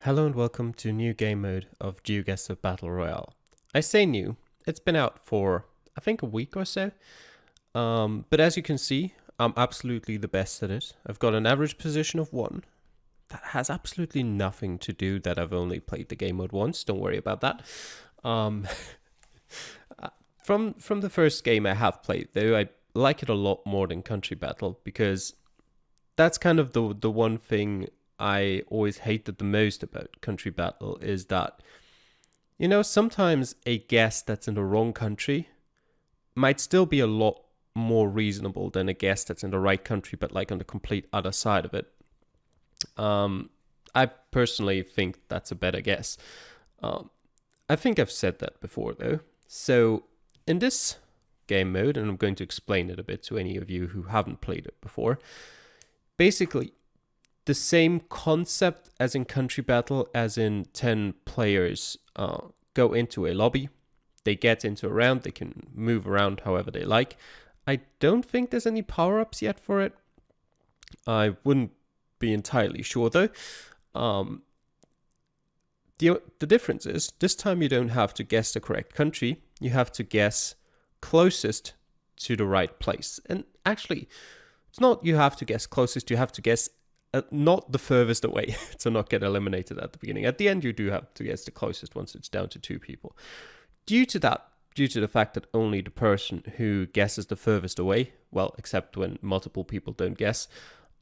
Hello and welcome to a new game mode of GeoGuessr Battle Royale. I say new, it's been out for I think a week or so, but as you can see, I'm absolutely the best at it. I've got an average position of 1. That has absolutely nothing to do that I've only played the game mode once, don't worry about that. Um, from the first game I have played though, I like it a lot more than Country Battle because that's kind of the one thing I always hated the most about Country Battle is that, sometimes a guess that's in the wrong country might still be a lot more reasonable than a guess that's in the right country, but like on the complete other side of it. I personally think that's a better guess. I think I've said that before though. So in this game mode, and I'm going to explain it a bit to any of you who haven't played it before, basically the same concept as in Country Battle, as in 10 players go into a lobby. They get into a round, they can move around however they like. I don't think there's any power-ups yet for it. I wouldn't be entirely sure though. The difference is, this time you don't have to guess the correct country, you have to guess closest to the right place. And actually, it's not you have to guess closest, you have to guess not the furthest away to not get eliminated at the beginning. At the end, you do have to guess the closest once it's down to 2 people. Due to the fact that only the person who guesses the furthest away, well, except when multiple people don't guess,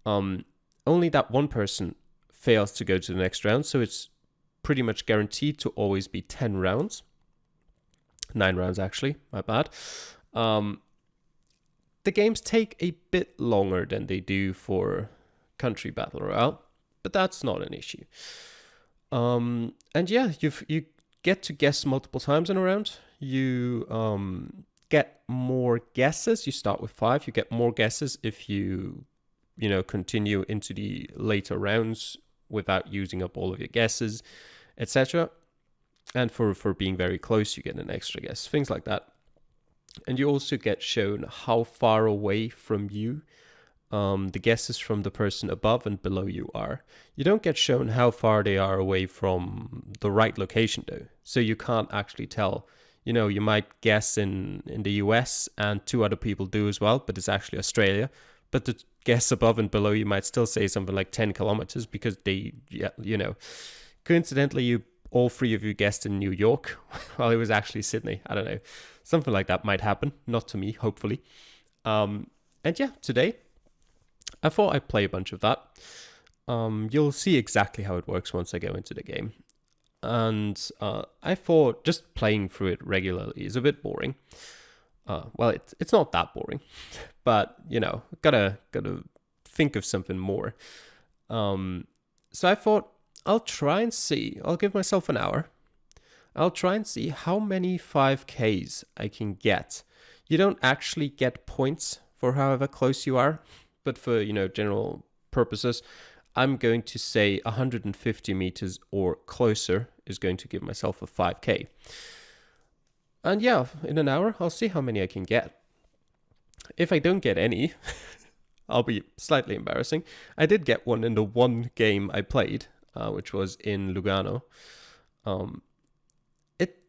only that one person fails to go to the next round. So it's pretty much guaranteed to always be 10 rounds. 9 rounds, actually, my bad. The games take a bit longer than they do for Country Battle Royale, but that's not an issue. And yeah, you get to guess multiple times in a round. You get more guesses. You start with 5. You get more guesses if you continue into the later rounds without using up all of your guesses, etc. And for being very close, you get an extra guess, things like that. And you also get shown how far away from you the guesses from the person above and below you are. You don't get shown how far they are away from the right location though. So you can't actually tell. You might guess in the US and 2 other people do as well, but it's actually Australia. But the guess above and below you might still say something like 10 kilometers because coincidentally, all 3 of you guessed in New York while it was actually Sydney. I don't know. Something like that might happen. Not to me, hopefully. And yeah, today I thought I'd play a bunch of that. You'll see exactly how it works once I go into the game. And I thought just playing through it regularly is a bit boring. Well, it's not that boring, but gotta think of something more. So I thought I'll try and see. I'll give myself an hour. I'll try and see how many 5K's I can get. You don't actually get points for however close you are, but for general purposes, I'm going to say 150 meters or closer is going to give myself a 5K. And yeah, in an hour, I'll see how many I can get. If I don't get any, I'll be slightly embarrassing. I did get one in the one game I played, which was in Lugano.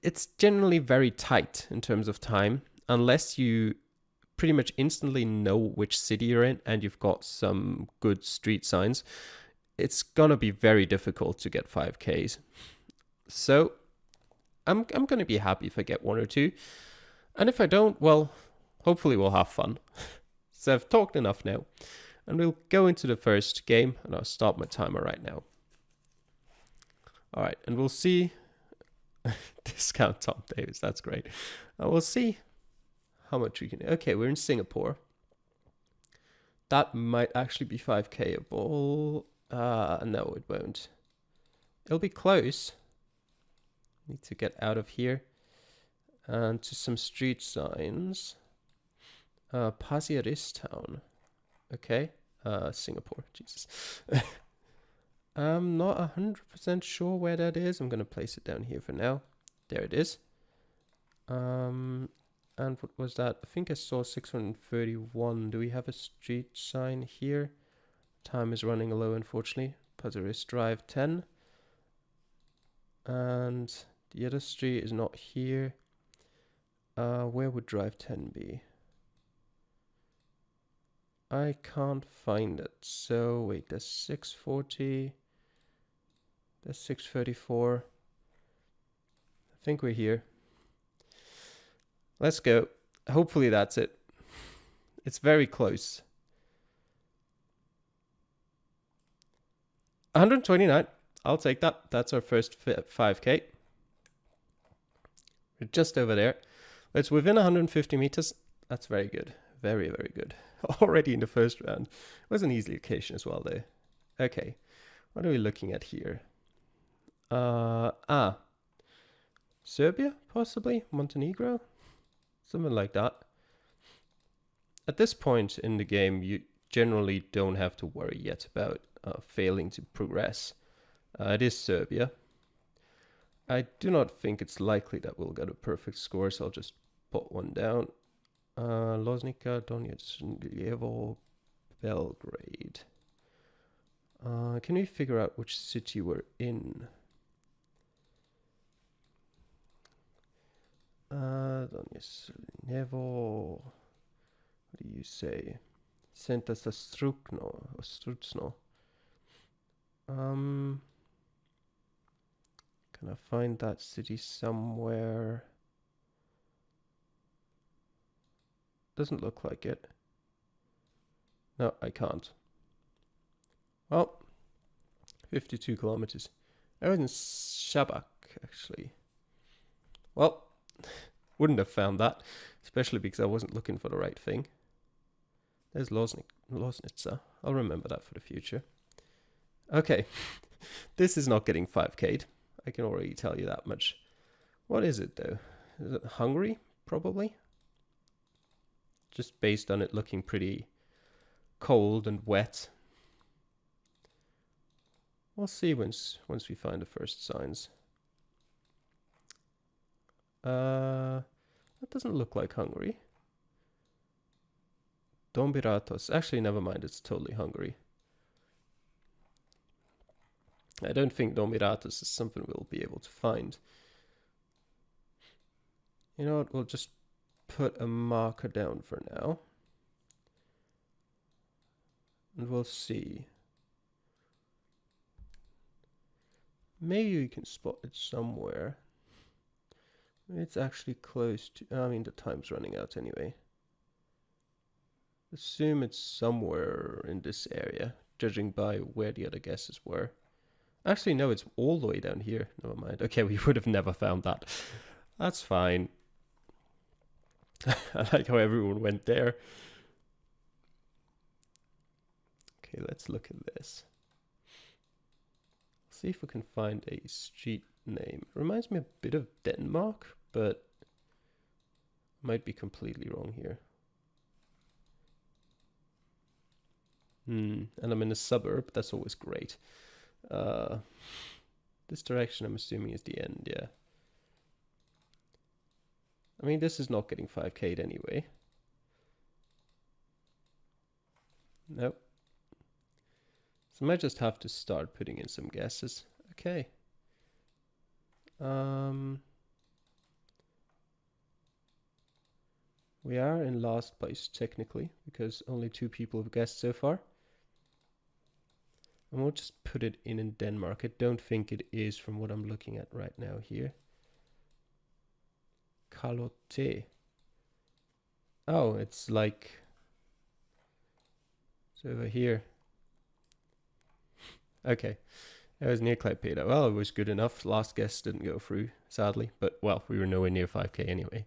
It's generally very tight in terms of time, unless you pretty much instantly know which city you're in and you've got some good street signs. It's gonna be very difficult to get 5Ks. So I'm gonna be happy if I get 1 or 2. And if I don't, well, hopefully we'll have fun. So I've talked enough now. And we'll go into the first game, and I'll start my timer right now. Alright, and we'll see. Discount Tom Davis, that's great. We'll see how much we can. Okay, we're in Singapore. That might actually be 5K-able. No, it won't. It'll be close. Need to get out of here. And to some street signs. Pasir Ris Town. Okay. Singapore. Jesus. I'm not 100% sure where that is. I'm going to place it down here for now. There it is. And what was that? I think I saw 631. Do we have a street sign here? Time is running low, unfortunately. Pasir Ris Drive 10. And the other street is not here. Where would drive 10 be? I can't find it. So wait, there's 640. There's 634. I think we're here. Let's go. Hopefully that's it. It's very close. 129. I'll take that. That's our first 5K. We're just over there. It's within 150 meters. That's very good. Very, very good. Already in the first round. It was an easy occasion as well, though. Okay. What are we looking at here? Serbia, possibly? Montenegro? Something like that. At this point in the game, you generally don't have to worry yet about failing to progress. It is Serbia. I do not think it's likely that we'll get a perfect score, so I'll just put one down. Loznica, Donetsk, Lijevo, Belgrade. Can we figure out which city we're in? Donetsk, Lijevo. What do you say? Senta Strukno or Strutsno. Can I find that city somewhere? Doesn't look like it. No, I can't. Well, 52 kilometers. I was in Shabak, actually. Well, wouldn't have found that, especially because I wasn't looking for the right thing. There's Loznica. I'll remember that for the future. Okay, this is not getting 5K'd. I can already tell you that much. What is it, though? Is it Hungary, probably? Just based on it looking pretty cold and wet. We'll see once we find the first signs. That doesn't look like Hungary. Dombiratos. Actually, never mind. It's totally Hungary. I don't think Dombiratos is something we'll be able to find. You know what? We'll just put a marker down for now. And we'll see. Maybe we can spot it somewhere. It's actually close to... I mean, the time's running out anyway. Assume it's somewhere in this area, judging by where the other guesses were. Actually, no, it's all the way down here. Never mind. Okay, we would have never found that. That's fine. I like how everyone went there. Okay, let's look at this. See if we can find a street name. It reminds me a bit of Denmark, but might be completely wrong here. And I'm in a suburb. That's always great. This direction, I'm assuming, is the end, yeah. I mean, this is not getting 5K'd anyway. Nope. So I might just have to start putting in some guesses. Okay. We are in last place, technically, because only 2 people have guessed so far. And we'll just put it in Denmark. I don't think it is from what I'm looking at right now here. Kalote. Oh, it's like... it's over here. Okay. It was near Klaipeda. Well, it was good enough. Last guess didn't go through, sadly. But, well, we were nowhere near 5K anyway.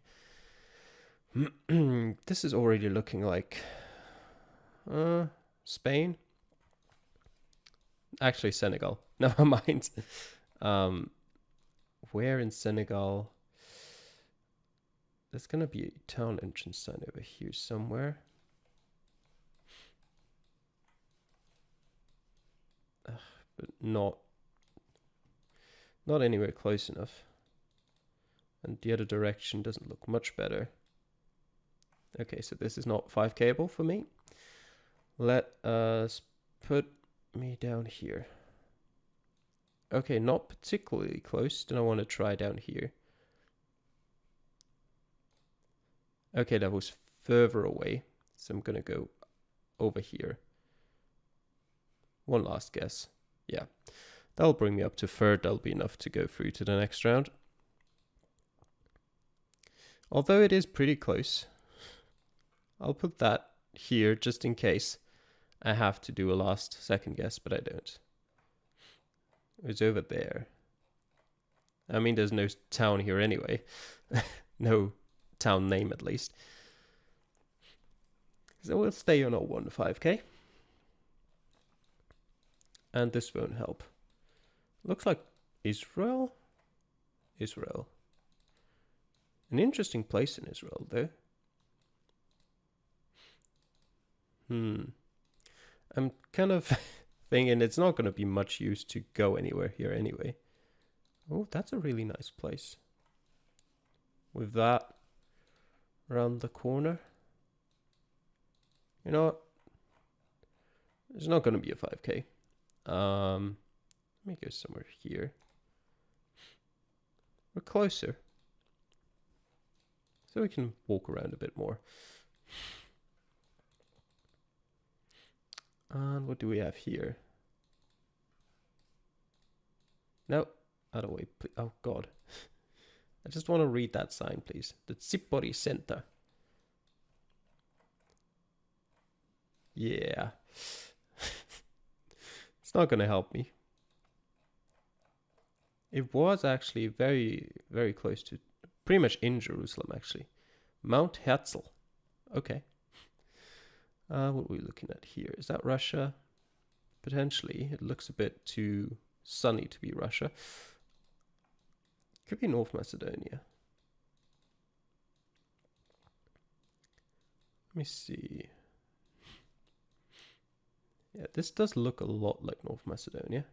This is already looking like... Spain? Actually, Senegal. Never mind. Where in Senegal? There's going to be a town entrance sign over here somewhere. But not anywhere close enough. And the other direction doesn't look much better. Okay, so this is not 5Kable for me. Let us put me down here. Okay, not particularly close. Then I want to try down here. Okay, that was further away. So I'm going to go over here. One last guess. Yeah, that'll bring me up to third. That'll be enough to go through to the next round. Although it is pretty close, I'll put that here just in case I have to do a last second guess, but I don't. It's over there. I mean, there's no town here anyway. No town name, at least. So we'll stay on 01 to 5K. And this won't help. Looks like Israel? Israel. An interesting place in Israel, though. I'm kind of thinking it's not going to be much use to go anywhere here anyway. Oh, that's a really nice place. With that around the corner. You know what? It's not going to be a 5K. Let me go somewhere here. We're closer. So we can walk around a bit more. And what do we have here? No, out of the way. Oh, God. I just want to read that sign, please. The Tzipori Center. Yeah. It's not going to help me. It was actually very, very close to, pretty much in Jerusalem, actually. Mount Herzl. Okay. What are we looking at here? Is that Russia? Potentially. It looks a bit too sunny to be Russia. Could be North Macedonia. Let me see. Yeah, this does look a lot like North Macedonia.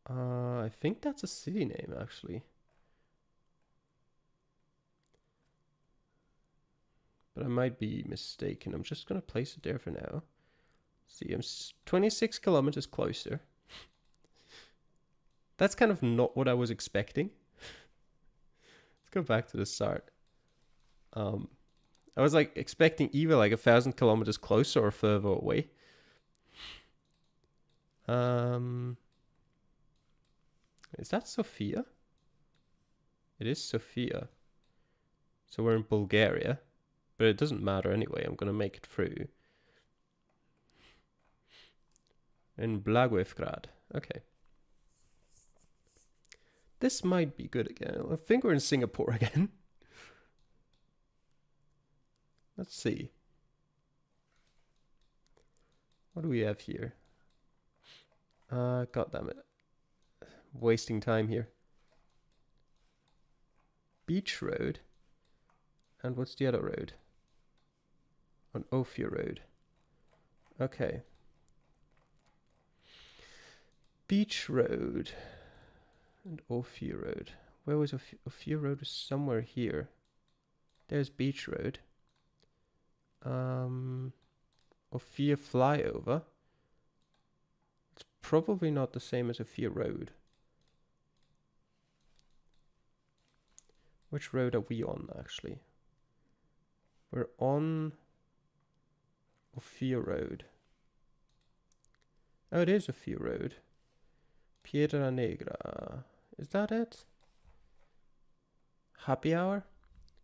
I think that's a city name, actually. But I might be mistaken. I'm just going to place it there for now. See, I'm 26 kilometers closer. That's kind of not what I was expecting. Let's go back to the start. I was like expecting either like 1,000 kilometers closer or further away. Is that Sofia? It is Sofia. So we're in Bulgaria. But it doesn't matter anyway. I'm going to make it through. In Blagoevgrad. Okay. This might be good again. I think we're in Singapore again. Let's see. What do we have here? God damn it. Wasting time here. Beach Road. And what's the other road? On Ophir Road. Okay. Beach Road. And Ophir Road. Where was Ophir Road? Was somewhere here. There's Beach Road. Ophir Flyover. It's probably not the same as Ophir Road. Which road are we on, actually? We're on Ophir Road. Oh, it is Ophir Road. Piedra Negra. Is that it? Happy Hour?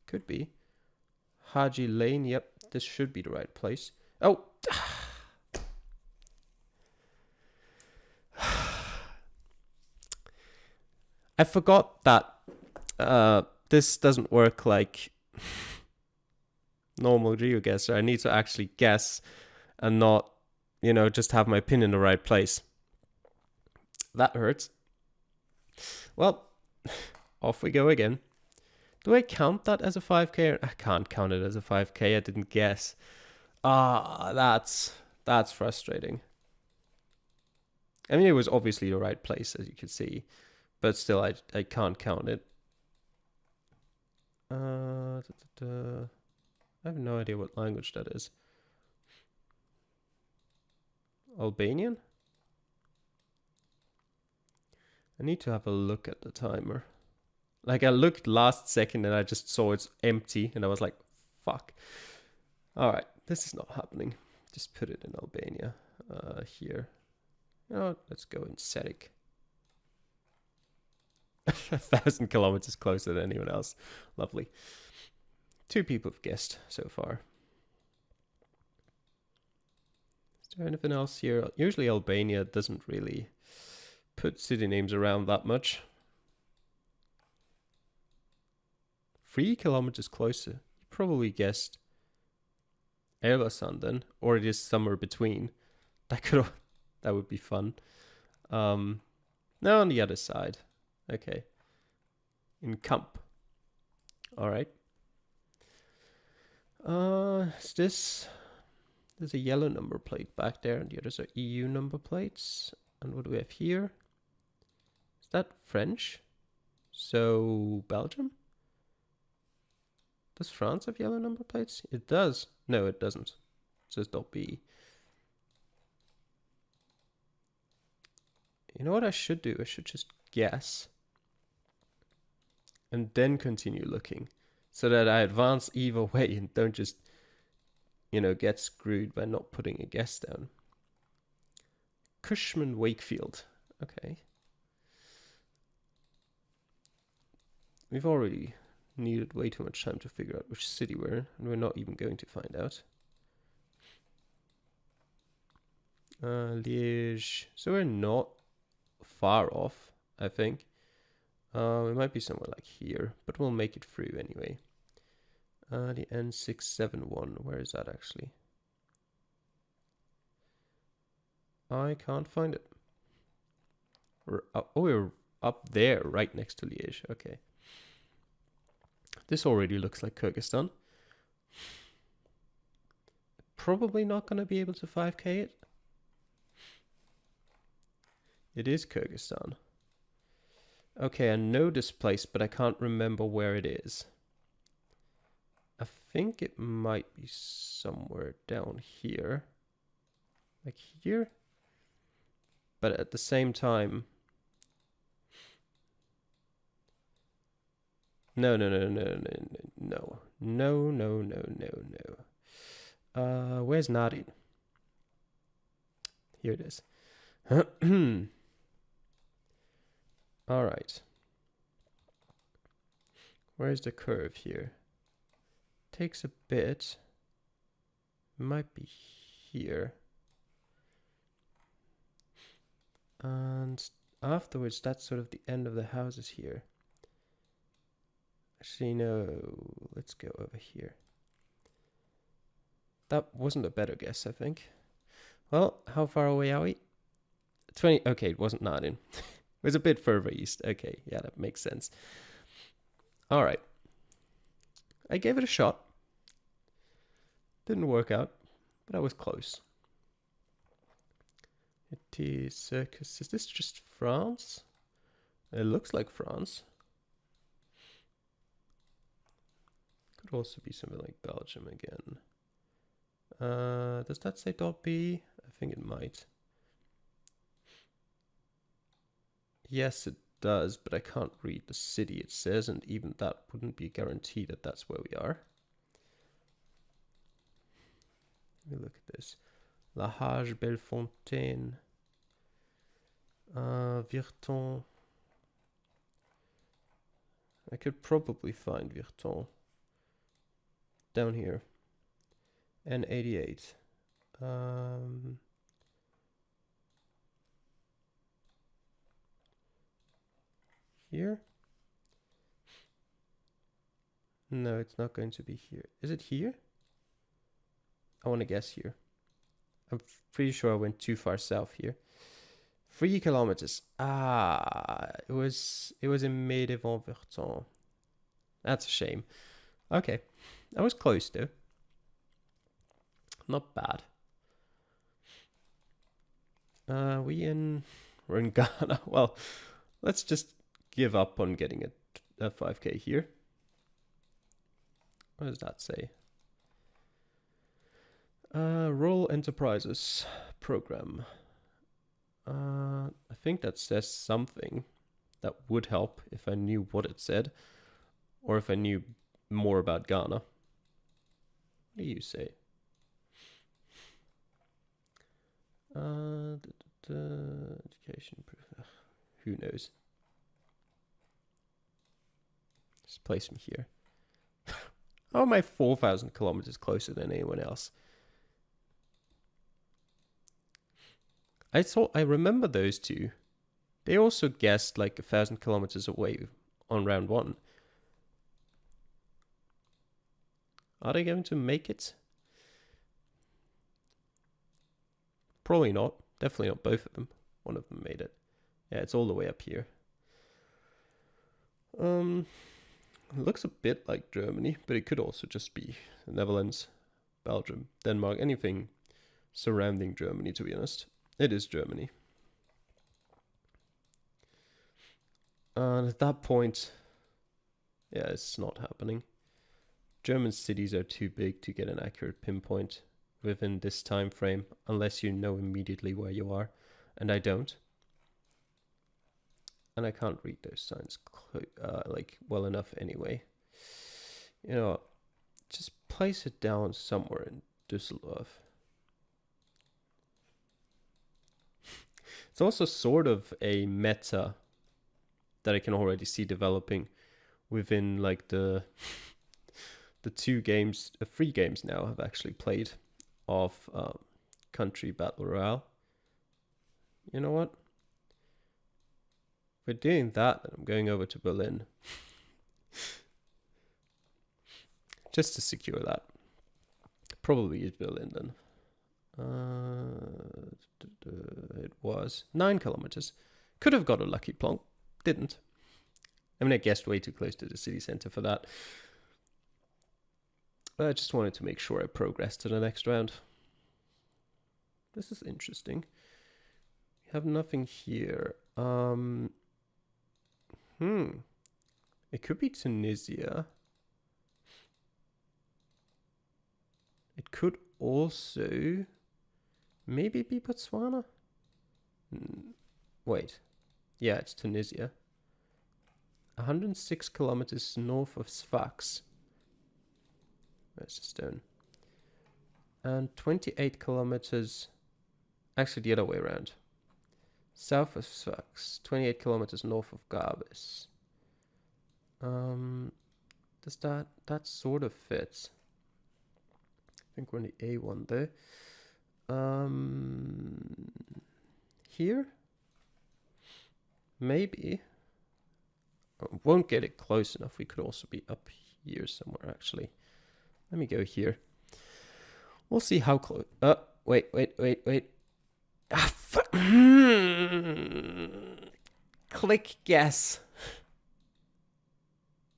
Could be. Haji Lane. Yep, this should be the right place. Oh! I forgot that this doesn't work like normal GeoGuessr. I need to actually guess and not, you know, just have my pin in the right place. That hurts. Well, off we go again. Do I count that as a 5K? I can't count it as a 5K. I didn't guess. That's frustrating. I mean, it was obviously the right place, as you can see. But still, I can't count it. I have no idea what language that is. Albanian? I need to have a look at the timer. Like I looked last second and I just saw it's empty and I was like, fuck. All right, this is not happening. Just put it in Albania here. Oh, let's go in Serik. 1,000 kilometers closer than anyone else. Lovely. 2 people have guessed so far. Is there anything else here? Usually Albania doesn't really put city names around that much. 3 kilometers closer. You probably guessed Elbasan then, or it is somewhere between. That would be fun. No, on the other side. Okay. In Kamp. All right. Is this? There's a yellow number plate back there, and the others are EU number plates. And what do we have here? Is that French? So Belgium? Does France have yellow number plates? It does. No, it doesn't. It says .b. You know what I should do? I should just guess. And then continue looking. So that I advance either way and don't just, get screwed by not putting a guess down. Cushman Wakefield. Okay. We've already needed way too much time to figure out which city we're in, and we're not even going to find out. Liège. So we're not far off, I think. We might be somewhere like here, but we'll make it through anyway. The N671, where is that actually? I can't find it. We're up there, right next to Liège. Okay. This already looks like Kyrgyzstan. Probably not going to be able to 5K it. It is Kyrgyzstan. Okay, I know this place, but I can't remember where it is. I think it might be somewhere down here. Like here? But at the same time... No. Where's Nadine? Here it is. All right. Where's the curve here? Takes a bit. Might be here. And afterwards, that's sort of the end of the houses here. Actually, no. Let's go over here. That wasn't a better guess, I think. Well, how far away are we? 20. Okay, it wasn't Nadin. It was a bit further east. Okay, yeah, that makes sense. All right. I gave it a shot. Didn't work out, but I was close. It is circus. Is this just France? It looks like France. Could also be something like Belgium again. Does that say .b? I think it might. Yes, it does, but I can't read the city it says, and even that wouldn't be a guarantee that that's where we are. Let me look at this. La Hage, Bellefontaine, Virton. I could probably find Virton down here. N88. Here? No, it's not going to be here. Is it here? I want to guess here. I'm pretty sure I went too far south here. 3 kilometers. It was in Medevant-Virton. That's a shame. Okay, I was close though. Not bad. We're in Ghana. Well, let's just give up on getting a 5K here. What does that say? Rural Enterprises Program. I think that says something. That would help if I knew what it said, or if I knew more about Ghana. What do you say? Education proof. Who knows? Just place me here. How am I 4,000 kilometers closer than anyone else? I remember those two. They also guessed like 1,000 kilometers away on round 1. Are they going to make it? Probably not. Definitely not both of them. One of them made it. Yeah, it's all the way up here. It looks a bit like Germany, but it could also just be the Netherlands, Belgium, Denmark, anything surrounding Germany, to be honest. It is Germany. And at that point, yeah, it's not happening. German cities are too big to get an accurate pinpoint within this time frame, unless you know immediately where you are, and I don't. And I can't read those signs like well enough anyway. You know, just place it down somewhere in Düsseldorf. It's also sort of a meta that I can already see developing within like the 3 games now I've actually played of country battle royale. You know what? If we're doing that, then I'm going over to Berlin. Just to secure that. Probably is Berlin then. It was 9 kilometers. Could have got a lucky plonk. Didn't. I mean, I guessed way too close to the city center for that. But I just wanted to make sure I progressed to the next round. This is interesting. We have nothing here. It could be Tunisia. It could also maybe be Botswana. Wait. Yeah, it's Tunisia. 106 kilometers north of Sfax. There's the stone. And 28 kilometers... Actually, the other way around. South of Sfax. 28 kilometers north of Garbis. Does that sort of fits? I think we're on the A1 there. Here? Maybe. Won't get it close enough. We could also be up here somewhere, actually. Let me go here. We'll see how close. Wait. Click guess.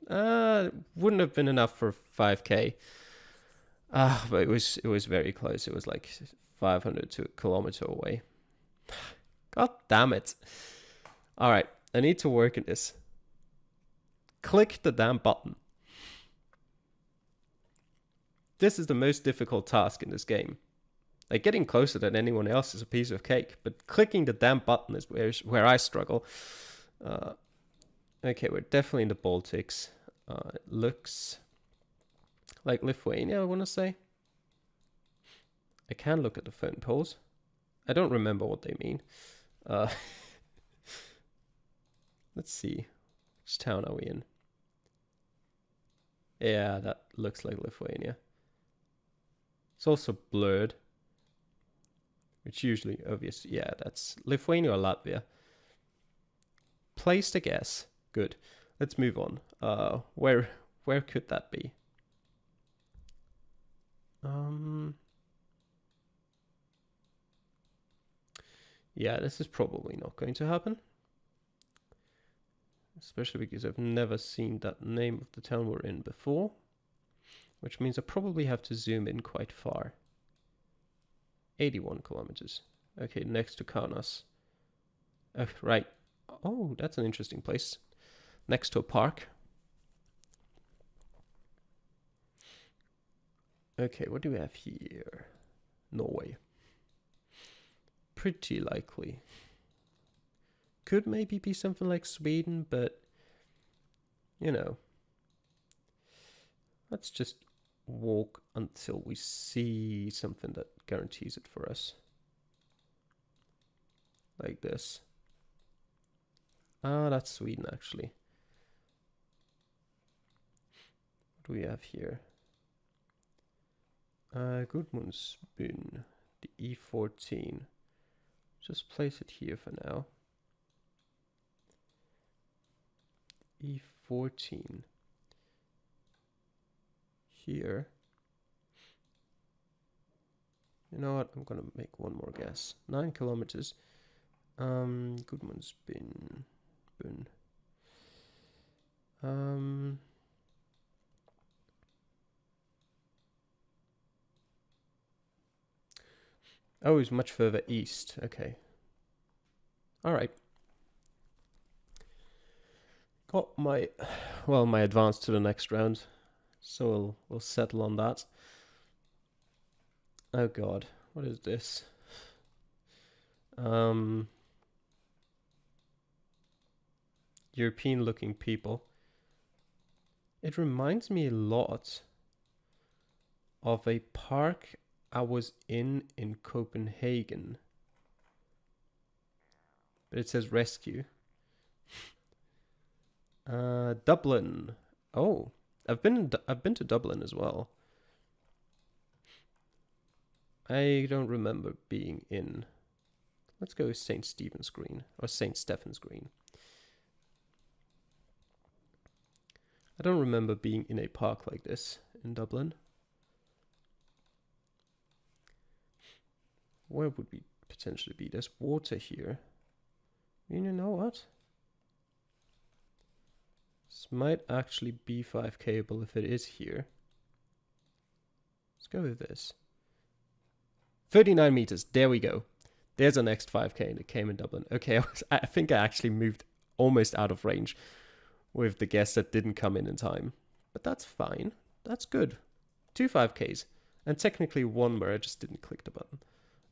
Wouldn't have been enough for 5K. But it was very close. It was like 500 to a kilometer away. God damn it. All right, I need to work in this. Click the damn button. This is the most difficult task in this game. Like, getting closer than anyone else is a piece of cake, but clicking the damn button is where I struggle. Okay, we're definitely in the Baltics. It looks like Lithuania, I want to say. I can look at the phone polls. I don't remember what they mean. Let's see. Which town are we in? Yeah, that looks like Lithuania. It's also blurred. Which usually, obviously, yeah, that's Lithuania or Latvia. Placed a guess. Good. Let's move on. Where could that be? Yeah, this is probably not going to happen. Especially because I've never seen that name of the town we're in before. Which means I probably have to zoom in quite far. 81 kilometers. Okay, next to Kaunas. Right. Oh, that's an interesting place. Next to a park. Okay, what do we have here? Norway. Pretty likely. could maybe be something like Sweden, but you know, let's just walk until we see something that guarantees it for us. Like this. Ah, that's Sweden actually. What do we have here? Gudmundsbyn, the E14. Just place it here for now. E14. Here. You know what? I'm gonna make one more guess. 9 kilometers. Gudmundsbyn. Oh, it's much further east. Okay. All right. Got my advance to the next round. So we'll settle on that. Oh god, what is this? European looking people. It reminds me a lot of a park I was in Copenhagen. But it says rescue. Dublin. Oh, I've been to Dublin as well. I don't remember being in. Let's go with St. Stephen's Green or St. Stephen's Green. I don't remember being in a park like this in Dublin. Where would we potentially be? There's water here. You know what? This might actually be 5K'able if it is here. Let's go with this. 39 meters. There we go. There's our next 5K and it came in Dublin. Okay, I think I actually moved almost out of range with the guess that didn't come in time. But that's fine. That's good. 2 5Ks. And technically one where I just didn't click the button.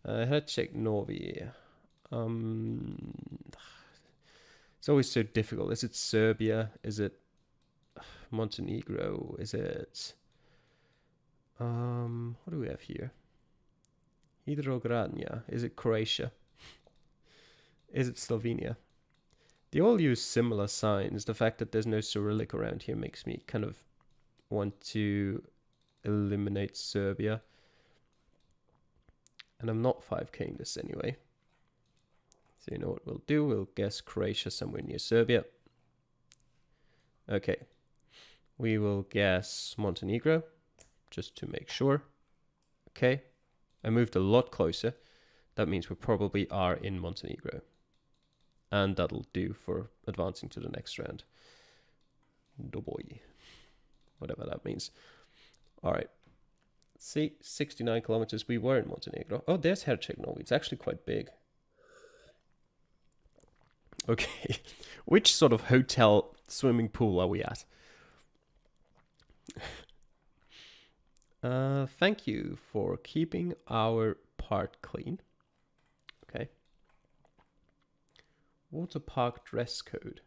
I had to check Norway. It's always so difficult. Is it Serbia? Is it Montenegro? Is it... what do we have here? Hydrogradnia. Is it Croatia? Is it Slovenia? They all use similar signs. The fact that there's no Cyrillic around here makes me kind of want to eliminate Serbia. And I'm not 5K'ing this anyway. So you know what we'll do? We'll guess Croatia somewhere near Serbia. Okay. We will guess Montenegro, just to make sure. Okay. I moved a lot closer. That means we probably are in Montenegro. And that'll do for advancing to the next round. Doboj. Whatever that means. Alright. See, 69 kilometers. We were in Montenegro. Oh, there's Herceg-Novi. It's actually quite big. Okay. Which sort of hotel swimming pool are we at? Thank you for keeping our part clean. Okay. Water park dress code.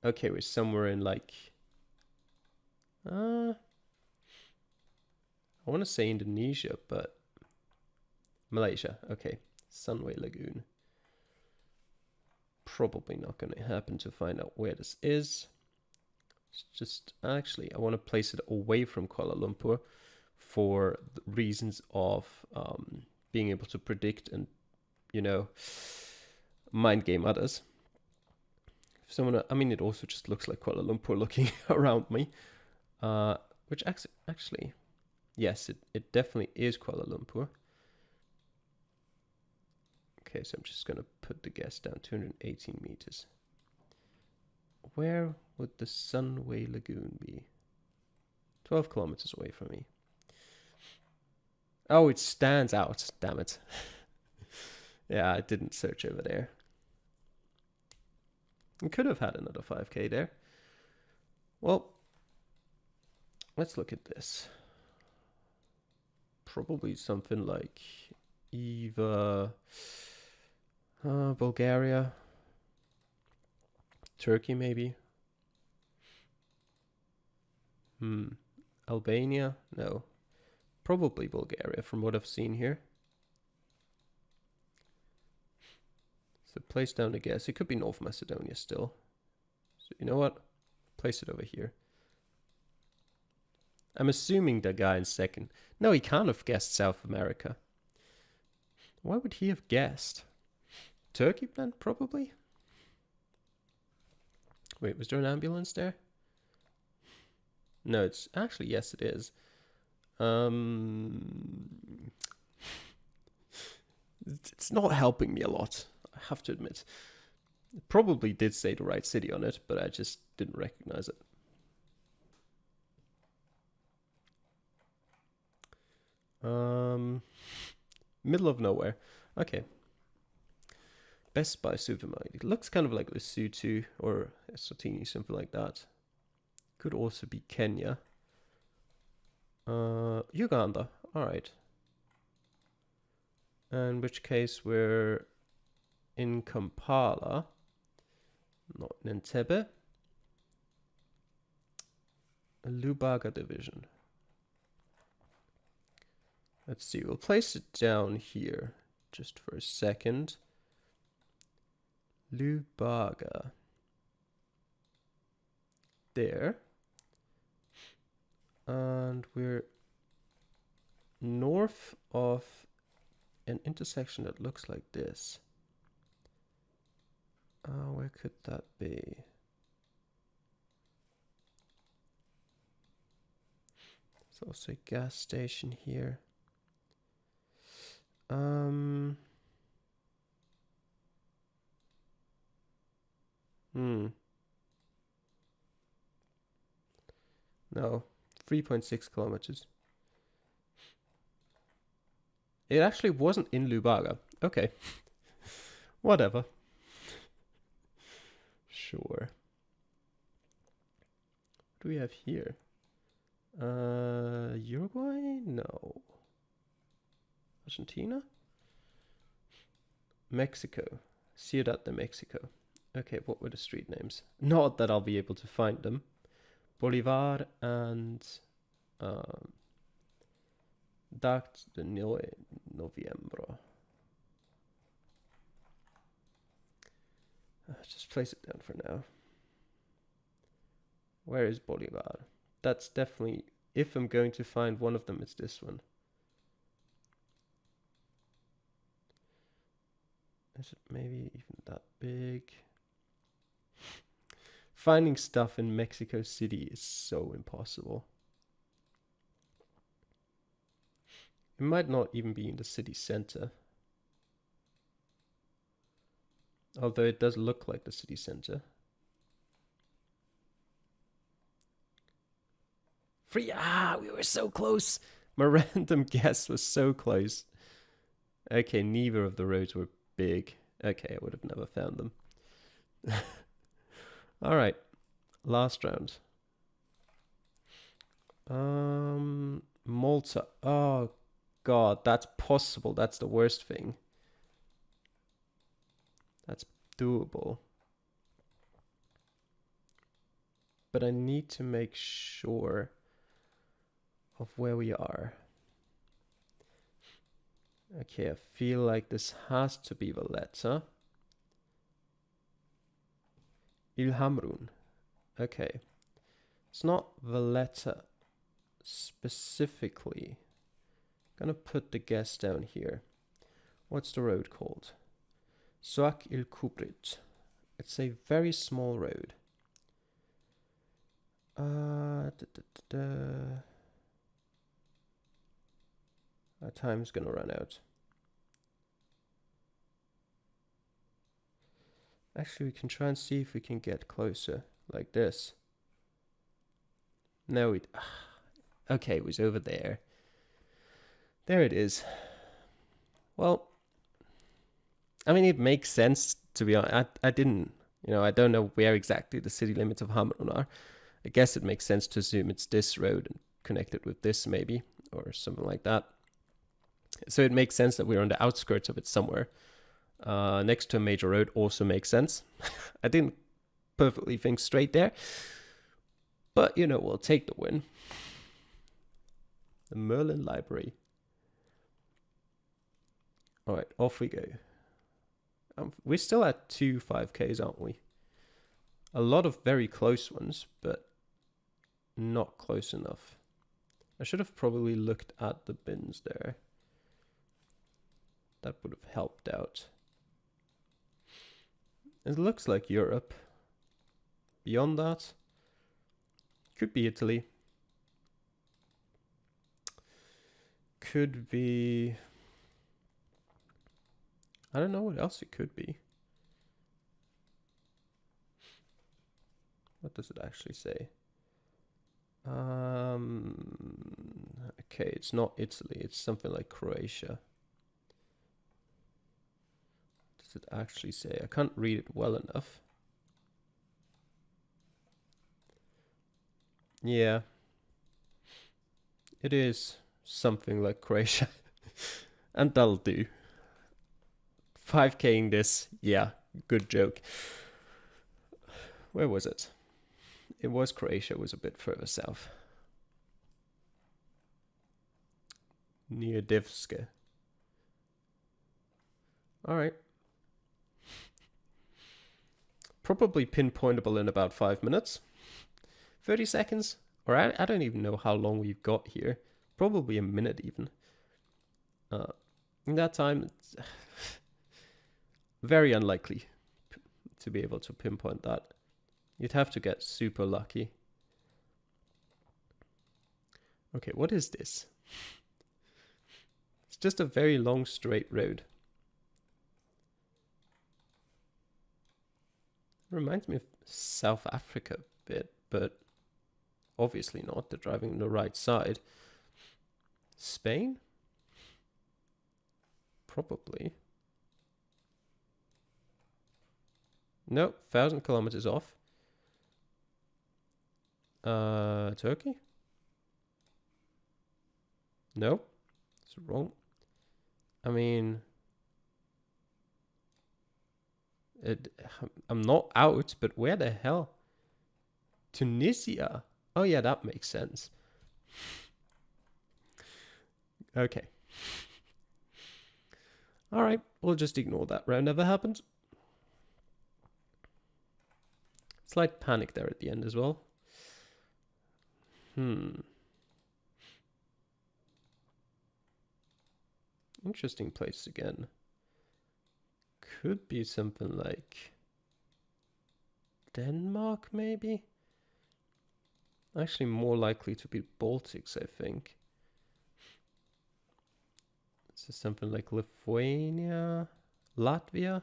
Okay, we're somewhere in like... I want to say Indonesia, but... Malaysia. Okay. Sunway Lagoon. Probably not going to happen to find out where this is. It's just... Actually, I want to place it away from Kuala Lumpur for the reasons of being able to predict and, you know, mind game others. If someone... I mean, it also just looks like Kuala Lumpur looking around me. Which actually... Yes, it definitely is Kuala Lumpur. Okay, so I'm just going to put the guess down, 218 meters. Where would the Sunway Lagoon be? 12 kilometers away from me. Oh, it stands out. Damn it. Yeah, I didn't search over there. We could have had another 5K there. Well, let's look at this. Probably something like Eva, Bulgaria. Turkey, maybe. Albania? No. Probably Bulgaria from what I've seen here. So place down a guess. It could be North Macedonia still. So you know what? Place it over here. I'm assuming the guy in second. No, he can't have guessed South America. Why would he have guessed? Turkey then, probably? Wait, was there an ambulance there? No, it's actually, yes, it is. It's not helping me a lot, I have to admit. It probably did say the right city on it, but I just didn't recognize it. Middle of nowhere. Okay. Best Buy supermarket. It looks kind of like Lesotho or Eswatini, something like that. Could also be Kenya. Uganda. Alright. In which case we're in Kampala. Not in Entebbe. Lubaga division. Let's see, we'll place it down here just for a second. Lubaga. There. And we're north of an intersection that looks like this. Where could that be? There's also a gas station here. No, 3.6 kilometers. It actually wasn't in Lubaga. Okay. Whatever. Sure. What do we have here? Uruguay? No. Argentina? Mexico. Ciudad de Mexico. Okay, what were the street names? Not that I'll be able to find them. Bolivar and Dat de Noviembre. Just place it down for now. Where is Bolivar? That's definitely, if I'm going to find one of them, it's this one. Is it maybe even that big? Finding stuff in Mexico City is so impossible. It might not even be in the city center. Although it does look like the city center. We were so close. My random guess was so close. Okay, neither of the roads were big. Okay, I would have never found them. All right, last round. Malta. Oh God, that's possible. That's the worst thing. That's doable. But I need to make sure of where we are. Okay, I feel like this has to be Valletta. Ilhamrun. Okay. It's not Valletta specifically. I'm gonna put the guess down here. What's the road called? Soak il Kubrit. It's a very small road. Our time's gonna run out. Actually, we can try and see if we can get closer, like this. No, okay, it was over there. There it is. Well, I mean, it makes sense, to be honest. I didn't, I don't know where exactly the city limits of Hamrun are. I guess it makes sense to assume it's this road and connect it with this maybe, or something like that. So it makes sense that we're on the outskirts of it somewhere. Next to a major road also makes sense. I didn't perfectly think straight there. But, you know, we'll take the win. The Merlin Library. All right, off we go. We're still at 2 5Ks, aren't we? A lot of very close ones, but not close enough. I should have probably looked at the bins there. That would have helped out. It looks like Europe. Beyond that, could be Italy. Could be... I don't know what else it could be. What does it actually say? Okay, it's not Italy. It's something like Croatia. Does it actually say? I can't read it well enough. Yeah. It is something like Croatia. And that'll do. 5K in this. Yeah, good joke. Where was it? It was Croatia. It was a bit further south. Near Divske. All right. Probably pinpointable in about 5 minutes. 30 seconds? Or I don't even know how long we've got here. Probably a minute even. In that time, it's very unlikely to be able to pinpoint that. You'd have to get super lucky. Okay, what is this? It's just a very long straight road. Reminds me of South Africa a bit, but obviously not. They're driving on the right side. Spain? Probably. No, 1,000 kilometers off. Turkey? No, it's wrong. I mean, I'm not out, but where the hell? Tunisia? Oh yeah, that makes sense. Okay. All right, we'll just ignore that round never happened. Slight panic there at the end as well. Interesting place again. Could be something like Denmark, maybe? Actually, more likely to be Baltics, I think. So something like Lithuania, Latvia?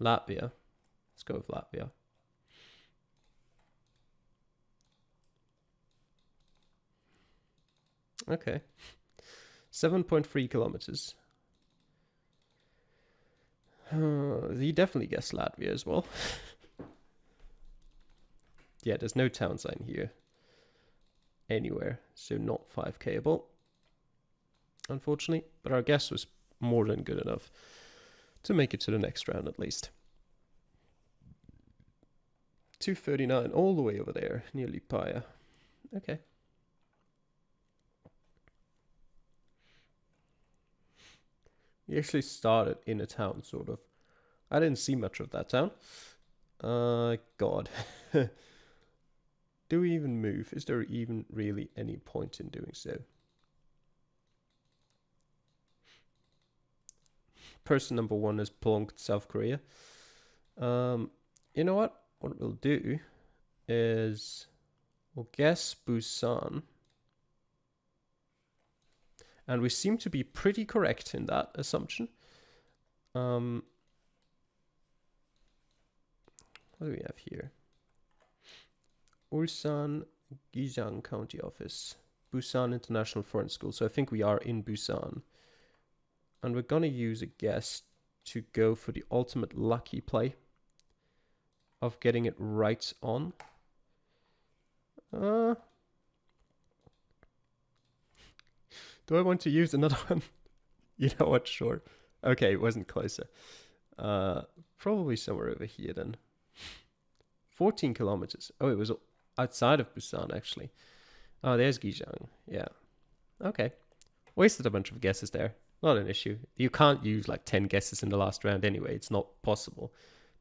Latvia. Let's go with Latvia. Okay. 7.3 kilometers. You definitely guessed Latvia as well. Yeah, there's no town sign here anywhere, so not 5Kable, unfortunately. But our guess was more than good enough to make it to the next round at least. 239, all the way over there, near Liepāja. Okay. We actually started in a town, sort of. I didn't see much of that town. God. Do we even move? Is there even really any point in doing so? Person number 1 is plonked South Korea. You know what? What we'll do is we'll guess Busan. And we seem to be pretty correct in that assumption. What do we have here? Ulsan Gijang County Office. Busan International Foreign School. So I think we are in Busan. And we're going to use a guess to go for the ultimate lucky play of getting it right on. Do I want to use another one? You know what, sure. Okay, it wasn't closer. Probably somewhere over here then. 14 kilometers. Oh, it was outside of Busan, actually. Oh, there's Gijiang. Yeah. Okay. Wasted a bunch of guesses there. Not an issue. You can't use like 10 guesses in the last round anyway. It's not possible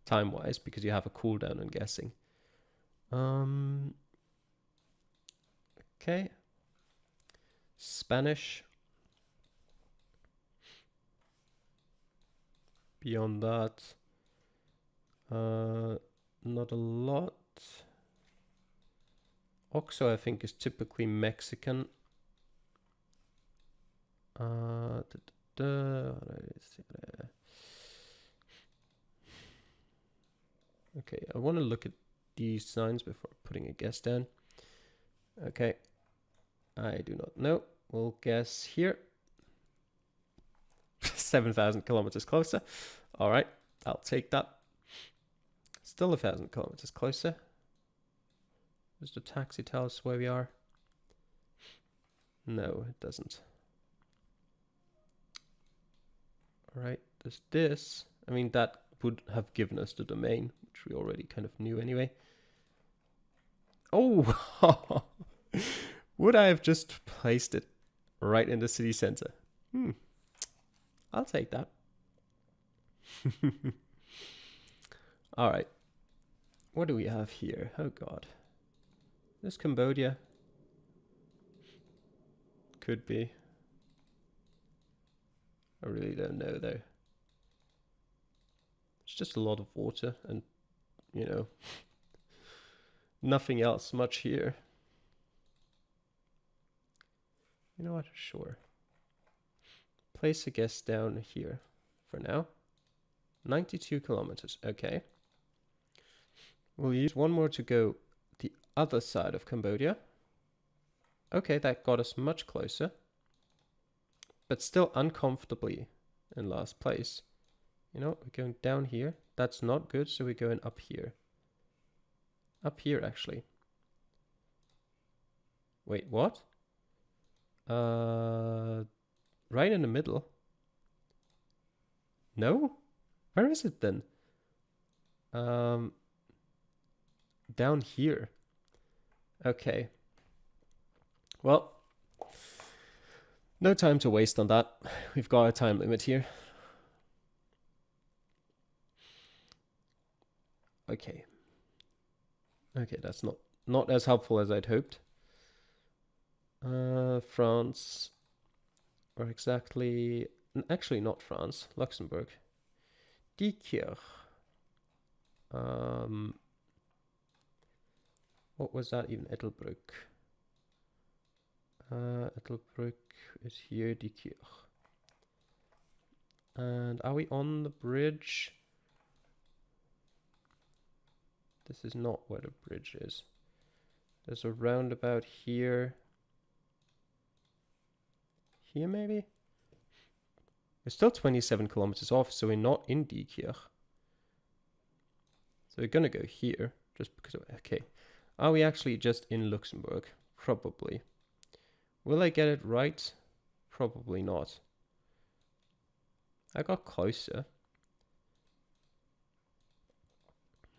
time-wise because you have a cooldown on guessing. Okay. Spanish. Beyond that, not a lot. Oxo, I think, is typically Mexican. Okay, I want to look at these signs before putting a guess down. Okay, I do not know. We'll guess here. 7,000 kilometers closer. All right, I'll take that. Still 1,000 kilometers closer. Does the taxi tell us where we are? No, it doesn't. All right, does this? I mean, that would have given us the domain, which we already kind of knew anyway. Oh, would I have just placed it right in the city center? I'll take that. All right. What do we have here? Oh, God. This Cambodia. Could be. I really don't know, though. It's just a lot of water and, you know, nothing else much here. You know what? Sure. Place a guess down here for now. 92 kilometers. Okay. We'll use one more to go the other side of Cambodia. Okay, that got us much closer. But still uncomfortably in last place. You know, we're going down here. That's not good, so we're going up here. Up here, actually. Wait, what? Right in the middle. No? Where is it then? Down here. Okay. Well, no time to waste on that. We've got a time limit here. Okay. Okay, that's not as helpful as I'd hoped. France, or exactly, actually not France, Luxembourg. Diekirch. What was that even? Ettelbruck. Ettelbruck is here, Diekirch. And are we on the bridge? This is not where the bridge is. There's a roundabout here. Here maybe? We're still 27 kilometers off, so we're not in Diekirch. So we're gonna go here, just because of, okay. Are we actually just in Luxembourg? Probably. Will I get it right? Probably not. I got closer.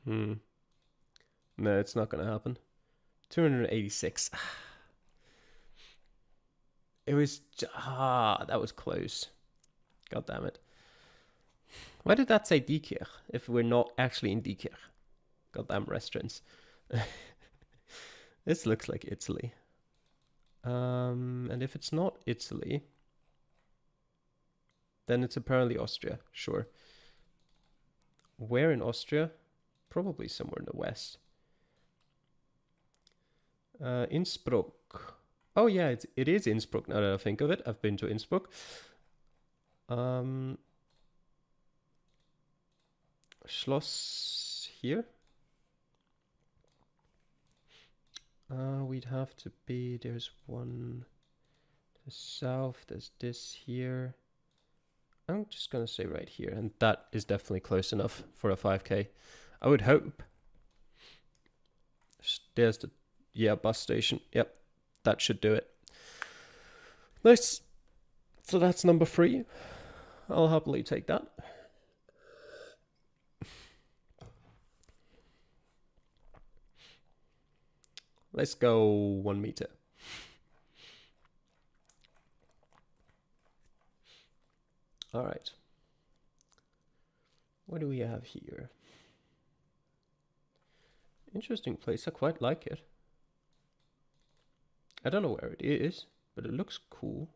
No, it's not gonna happen. 286. It was, that was close. God damn it. Why did that say Diekirch if we're not actually in Diekirch? Goddamn restaurants. This looks like Italy. And if it's not Italy, then it's apparently Austria. Sure. Where in Austria? Probably somewhere in the west. Innsbruck. Oh yeah, it is Innsbruck now that I think of it. I've been to Innsbruck. Schloss here. We'd have to be, there's one to the south, there's this here. I'm just gonna say right here, and that is definitely close enough for a 5K. I would hope. There's the, yeah, bus station. Yep, that should do it. Nice. So that's number 3. I'll happily take that. Let's go 1 meter. All right. What do we have here? Interesting place. I quite like it. I don't know where it is, but it looks cool.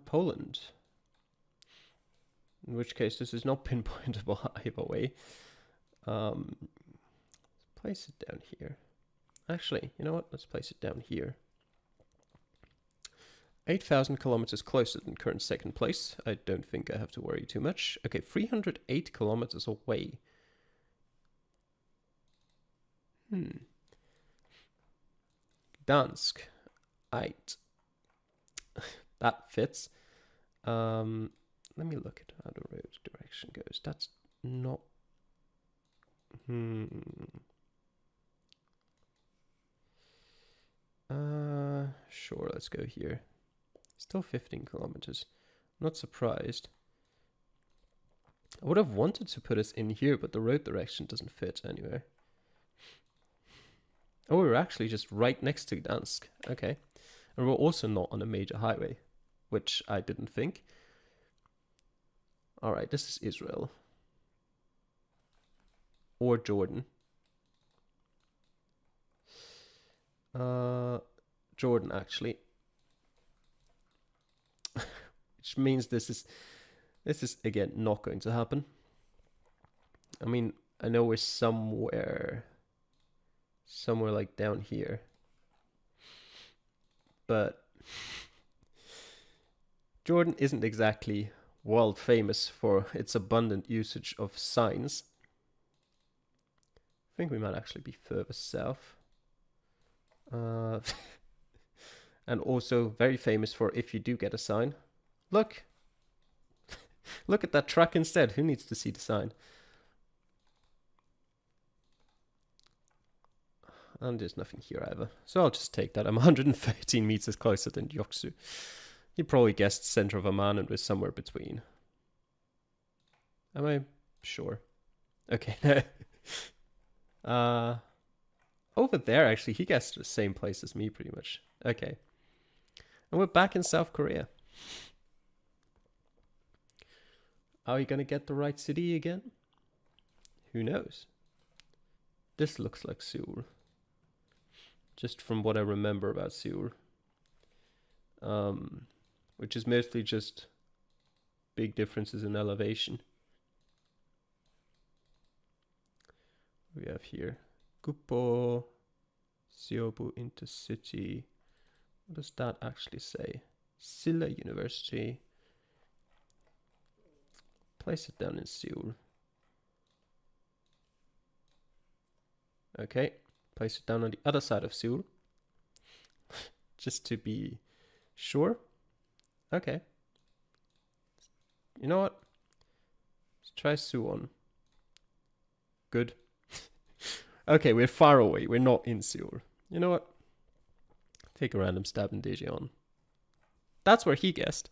Poland. In which case, this is not pinpointable either way. Let's place it down here. Actually, you know what? Let's place it down here. 8,000 kilometers closer than current second place. I don't think I have to worry too much. Okay, 308 kilometers away. Dansk. 8. That fits. Let me look at how the road direction goes. That's not... Sure, let's go here. Still 15 kilometers. Not surprised. I would have wanted to put us in here, but the road direction doesn't fit anywhere. Oh, we're actually just right next to Gdansk. Okay. And we're also not on a major highway, which I didn't think. All right, this is Israel. Or Jordan. Jordan, actually. Which means this is again not going to happen. I mean, I know we're somewhere like down here, but Jordan isn't exactly world famous for its abundant usage of signs. I think we might actually be further south. And also very famous for, if you do get a sign, look at that truck instead. Who needs to see the sign? And there's nothing here either, so I'll just take that. I'm 113 meters closer than Yoksu. You probably guessed center of Amman, and we're somewhere between. Am I sure? Okay. Over there, actually, he guessed the same place as me, pretty much. Okay. And we're back in South Korea. Are you gonna get the right city again? Who knows? This looks like Seoul. Just from what I remember about Seoul. Which is mostly just big differences in elevation. We have here Guppo, Seobu Intercity. What does that actually say? Silla University. Place it down in Seoul. Okay, place it down on the other side of Seoul. Just to be sure. Okay. You know what? Let's try Suwon. Good. Okay, we're far away. We're not in Seoul. You know what? Take a random stab in Daejeon. That's where he guessed.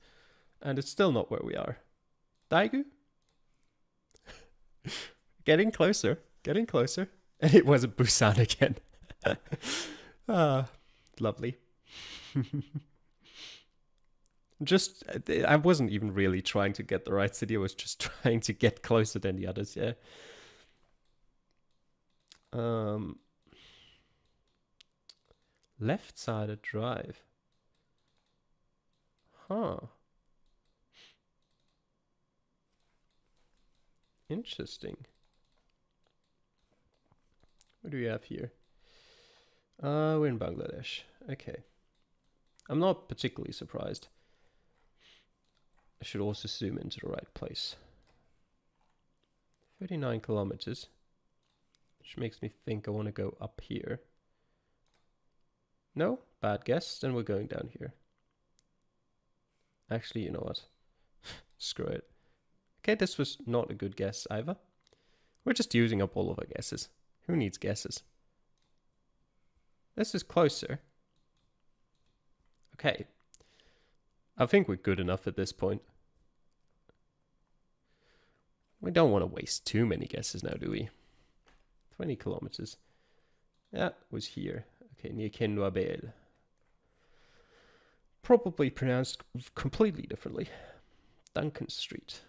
And it's still not where we are. Daegu? Getting closer. Getting closer. And it was a Busan again. Lovely. I wasn't even really trying to get the right city. I was just trying to get closer than the others, yeah. Left-sided drive. Huh. Interesting. What do we have here? We're in Bangladesh. Okay. I'm not particularly surprised. I should also zoom into the right place. 39 kilometers. Which makes me think I want to go up here. No? Bad guess. Then we're going down here. Actually, you know what? Screw it. Okay, this was not a good guess either. We're just using up all of our guesses. Who needs guesses? This is closer. Okay. I think we're good enough at this point. We don't want to waste too many guesses now, do we? 20 kilometers. That was here. Okay, near Kenwabel. Probably pronounced completely differently. Duncan Street.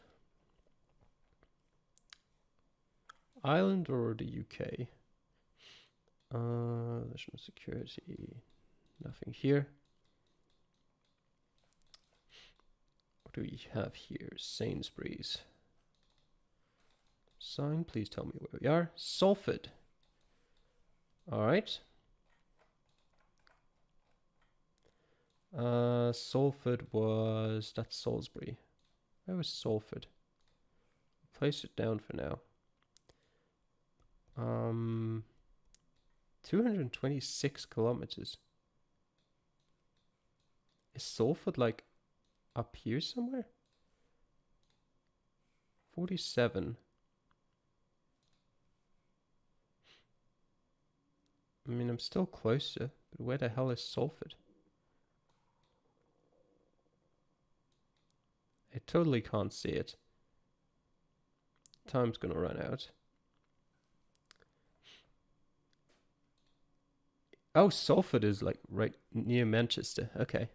Ireland or the UK? National security. Nothing here. What do we have here? Sainsbury's. Sign, please tell me where we are. Salford. Alright. Salford was... That's Salisbury. Where was Salford? Place it down for now. 226 kilometers. Is Salford like up here somewhere? 47. I mean, I'm still closer, but where the hell is Salford? I totally can't see it. Time's gonna run out. Oh, Salford is like right near Manchester. Okay.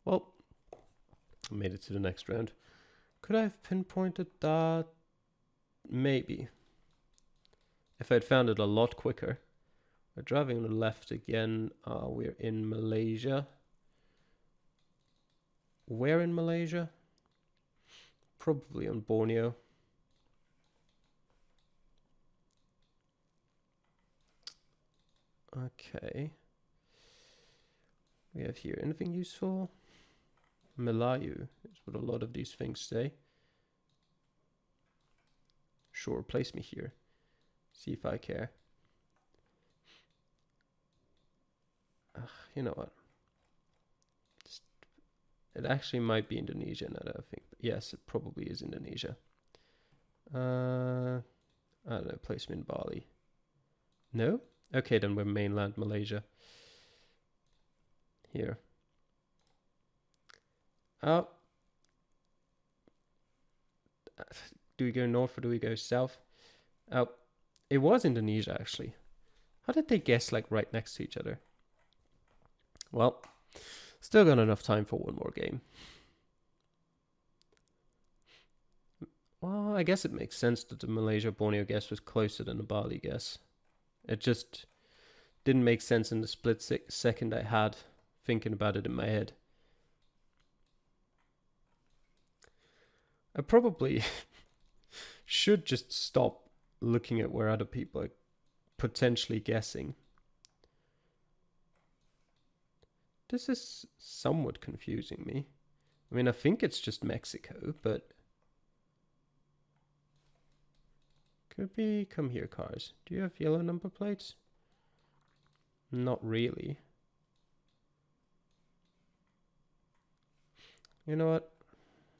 Well, I made it to the next round. Could I have pinpointed that? Maybe. If I'd found it a lot quicker. We're driving on the left again. We're in Malaysia. Where in Malaysia? Probably on Borneo. Okay. We have here anything useful? Melayu is what a lot of these things say. Sure, place me here. See if I care. You know what? It actually might be Indonesia now that I think. But yes, it probably is Indonesia. I don't know, place me in Bali. No? Okay, then we're mainland Malaysia. Here. Oh. Do we go north or do we go south? Oh, it was Indonesia actually. How did they guess like right next to each other? Well, still got enough time for one more game. Well, I guess it makes sense that the Malaysia Borneo guess was closer than the Bali guess. It just didn't make sense in the split second I had thinking about it in my head. I probably should just stop looking at where other people are potentially guessing. This is somewhat confusing me. I mean, I think it's just Mexico, but... Could be... Come here, cars. Do you have yellow number plates? Not really. You know what?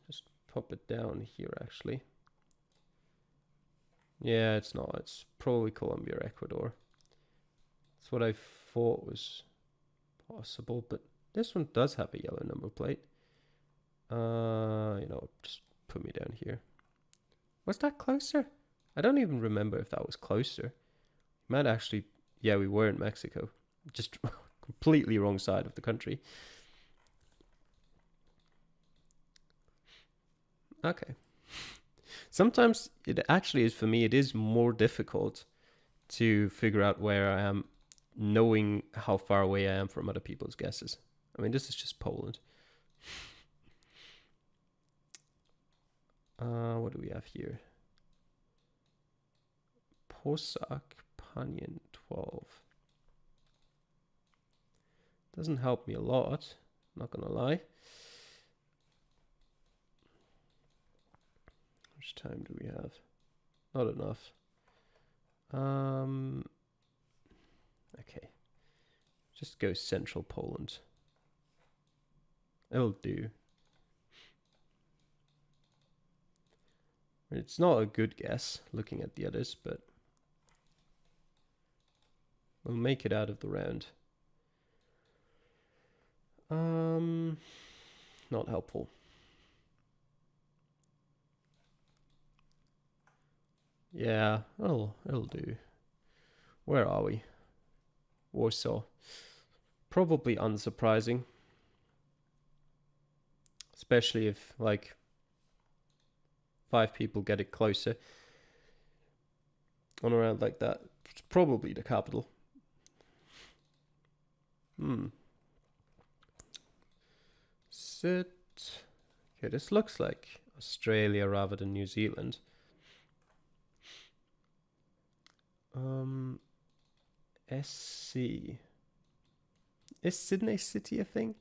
Just pop it down here, actually. Yeah, it's not. It's probably Colombia or Ecuador. That's what I thought was possible, but this one does have a yellow number plate. You know, just put me down here. Was that closer? I don't even remember if that was closer. Might actually... Yeah, we were in Mexico. Just completely wrong side of the country. Okay. Sometimes it actually is, for me, it is more difficult to figure out where I am, knowing how far away I am from other people's guesses. I mean, this is just Poland. What do we have here? Posak Panion 12. Doesn't help me a lot, not gonna lie. How much time do we have? Not enough. Okay. Just go central Poland. It'll do. It's not a good guess looking at the others, but we'll make it out of the round. Not helpful. Yeah, it'll do. Where are we? Warsaw. Probably unsurprising. Especially if, like, 5 people get it closer. On around like that. It's probably the capital. Sit. Okay, this looks like Australia rather than New Zealand. SC. Is Sydney City a thing?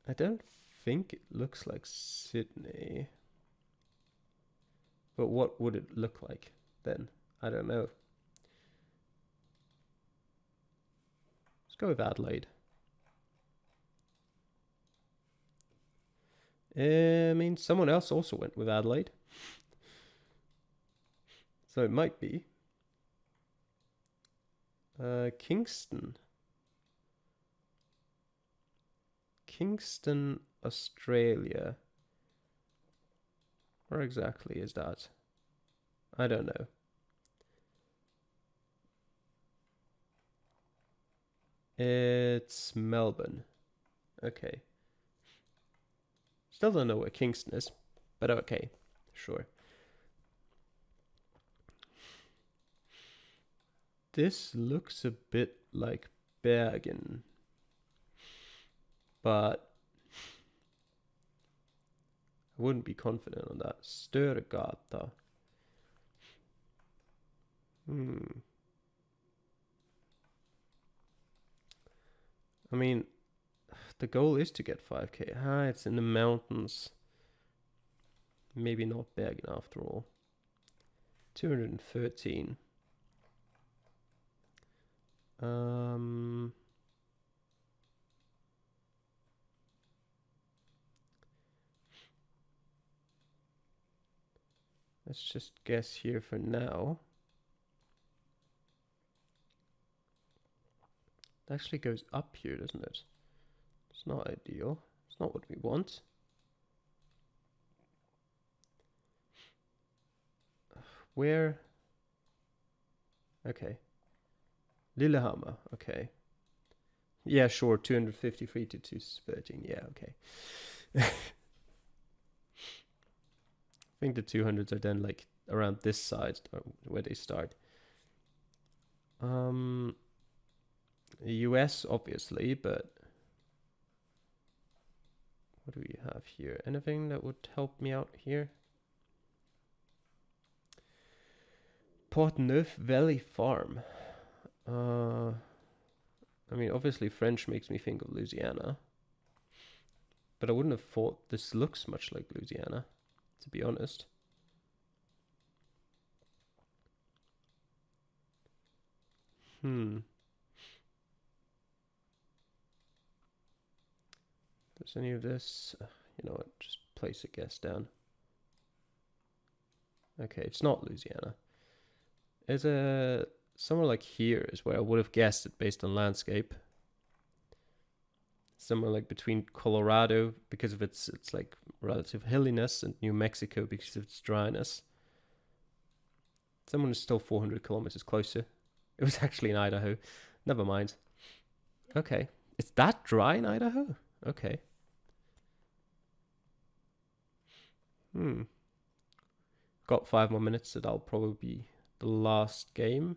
I don't think it looks like Sydney. But what would it look like then? I don't know. Let's go with Adelaide. I mean, someone else also went with Adelaide. So it might be. Kingston. Kingston, Australia. Where exactly is that? I don't know. It's Melbourne. Okay. Still don't know where Kingston is, but okay, sure. This looks a bit like Bergen, but I wouldn't be confident on that. Störgata. I mean, the goal is to get 5K. It's in the mountains. Maybe not Bergen after all. 213. Let's just guess here for now. It actually goes up here, doesn't it? It's not ideal. It's not what we want. Where? Okay. Lillehammer. Okay. Yeah, sure. 253 to 213. Yeah, okay. I think the 200s are then like around this side where they start. US obviously, but what do we have here? Anything that would help me out here? Portneuf Valley Farm. I mean, obviously French makes me think of Louisiana, but I wouldn't have thought this looks much like Louisiana, to be honest. Does any of this? You know what? Just place a guess down. Okay, it's not Louisiana. Is a somewhere like here is where I would have guessed it based on landscape. Somewhere like between Colorado because of its like relative hilliness and New Mexico because of its dryness. Someone is still 400 kilometers closer. It was actually in Idaho. Never mind. Okay. It's that dry in Idaho? Okay. Got 5 more minutes, so that'll probably be the last game.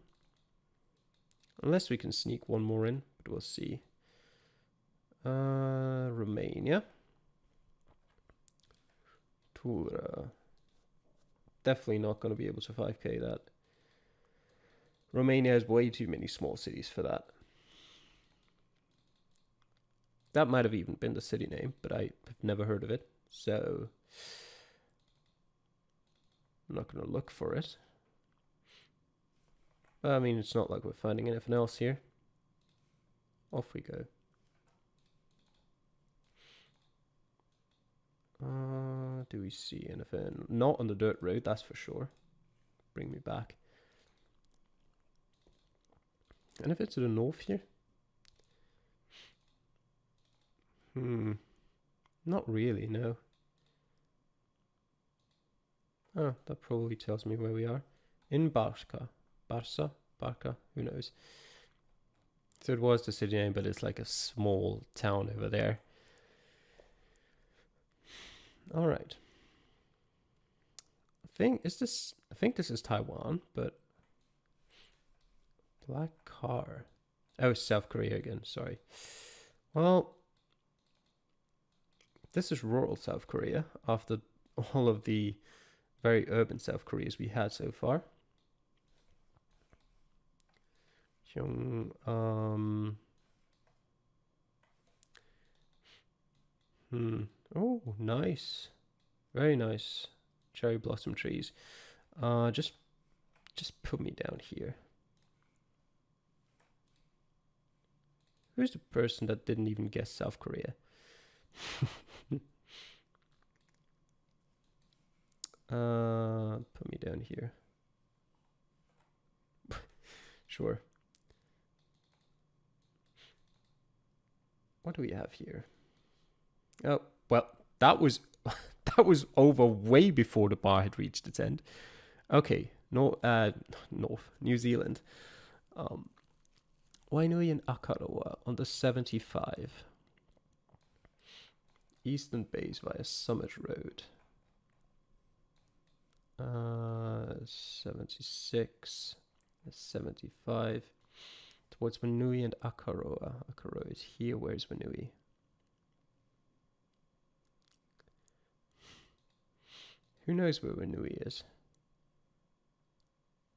Unless we can sneak one more in, but we'll see. Romania. Tura. Definitely not going to be able to 5K that. Romania has way too many small cities for that. That might have even been the city name, but I have never heard of it, so I'm not going to look for it. I mean, it's not like we're finding anything else here. Off we go. Do we see anything? Not on the dirt road, that's for sure. Bring me back. Anything to the north here? Not really, no. Oh, that probably tells me where we are. In Barca. Barca, who knows. So it was the city name, but it's like a small town over there. All right. I think this is Taiwan, but black car. Oh, South Korea again. Sorry. Well, this is rural South Korea after all of the very urban South Koreas we had so far. Oh, nice. Very nice. Cherry blossom trees. Just put me down here. Who's the person that didn't even guess South Korea? Put me down here. Sure. What do we have here? Oh, well, that was that was over way before the bar had reached its end. Okay, North New Zealand. Wainui and Akaroa on the 75. Eastern Base via Summit Road. 76, 75. Towards Wainui and Akaroa. Akaroa is here. Where's Wainui? Who knows where Wainui is?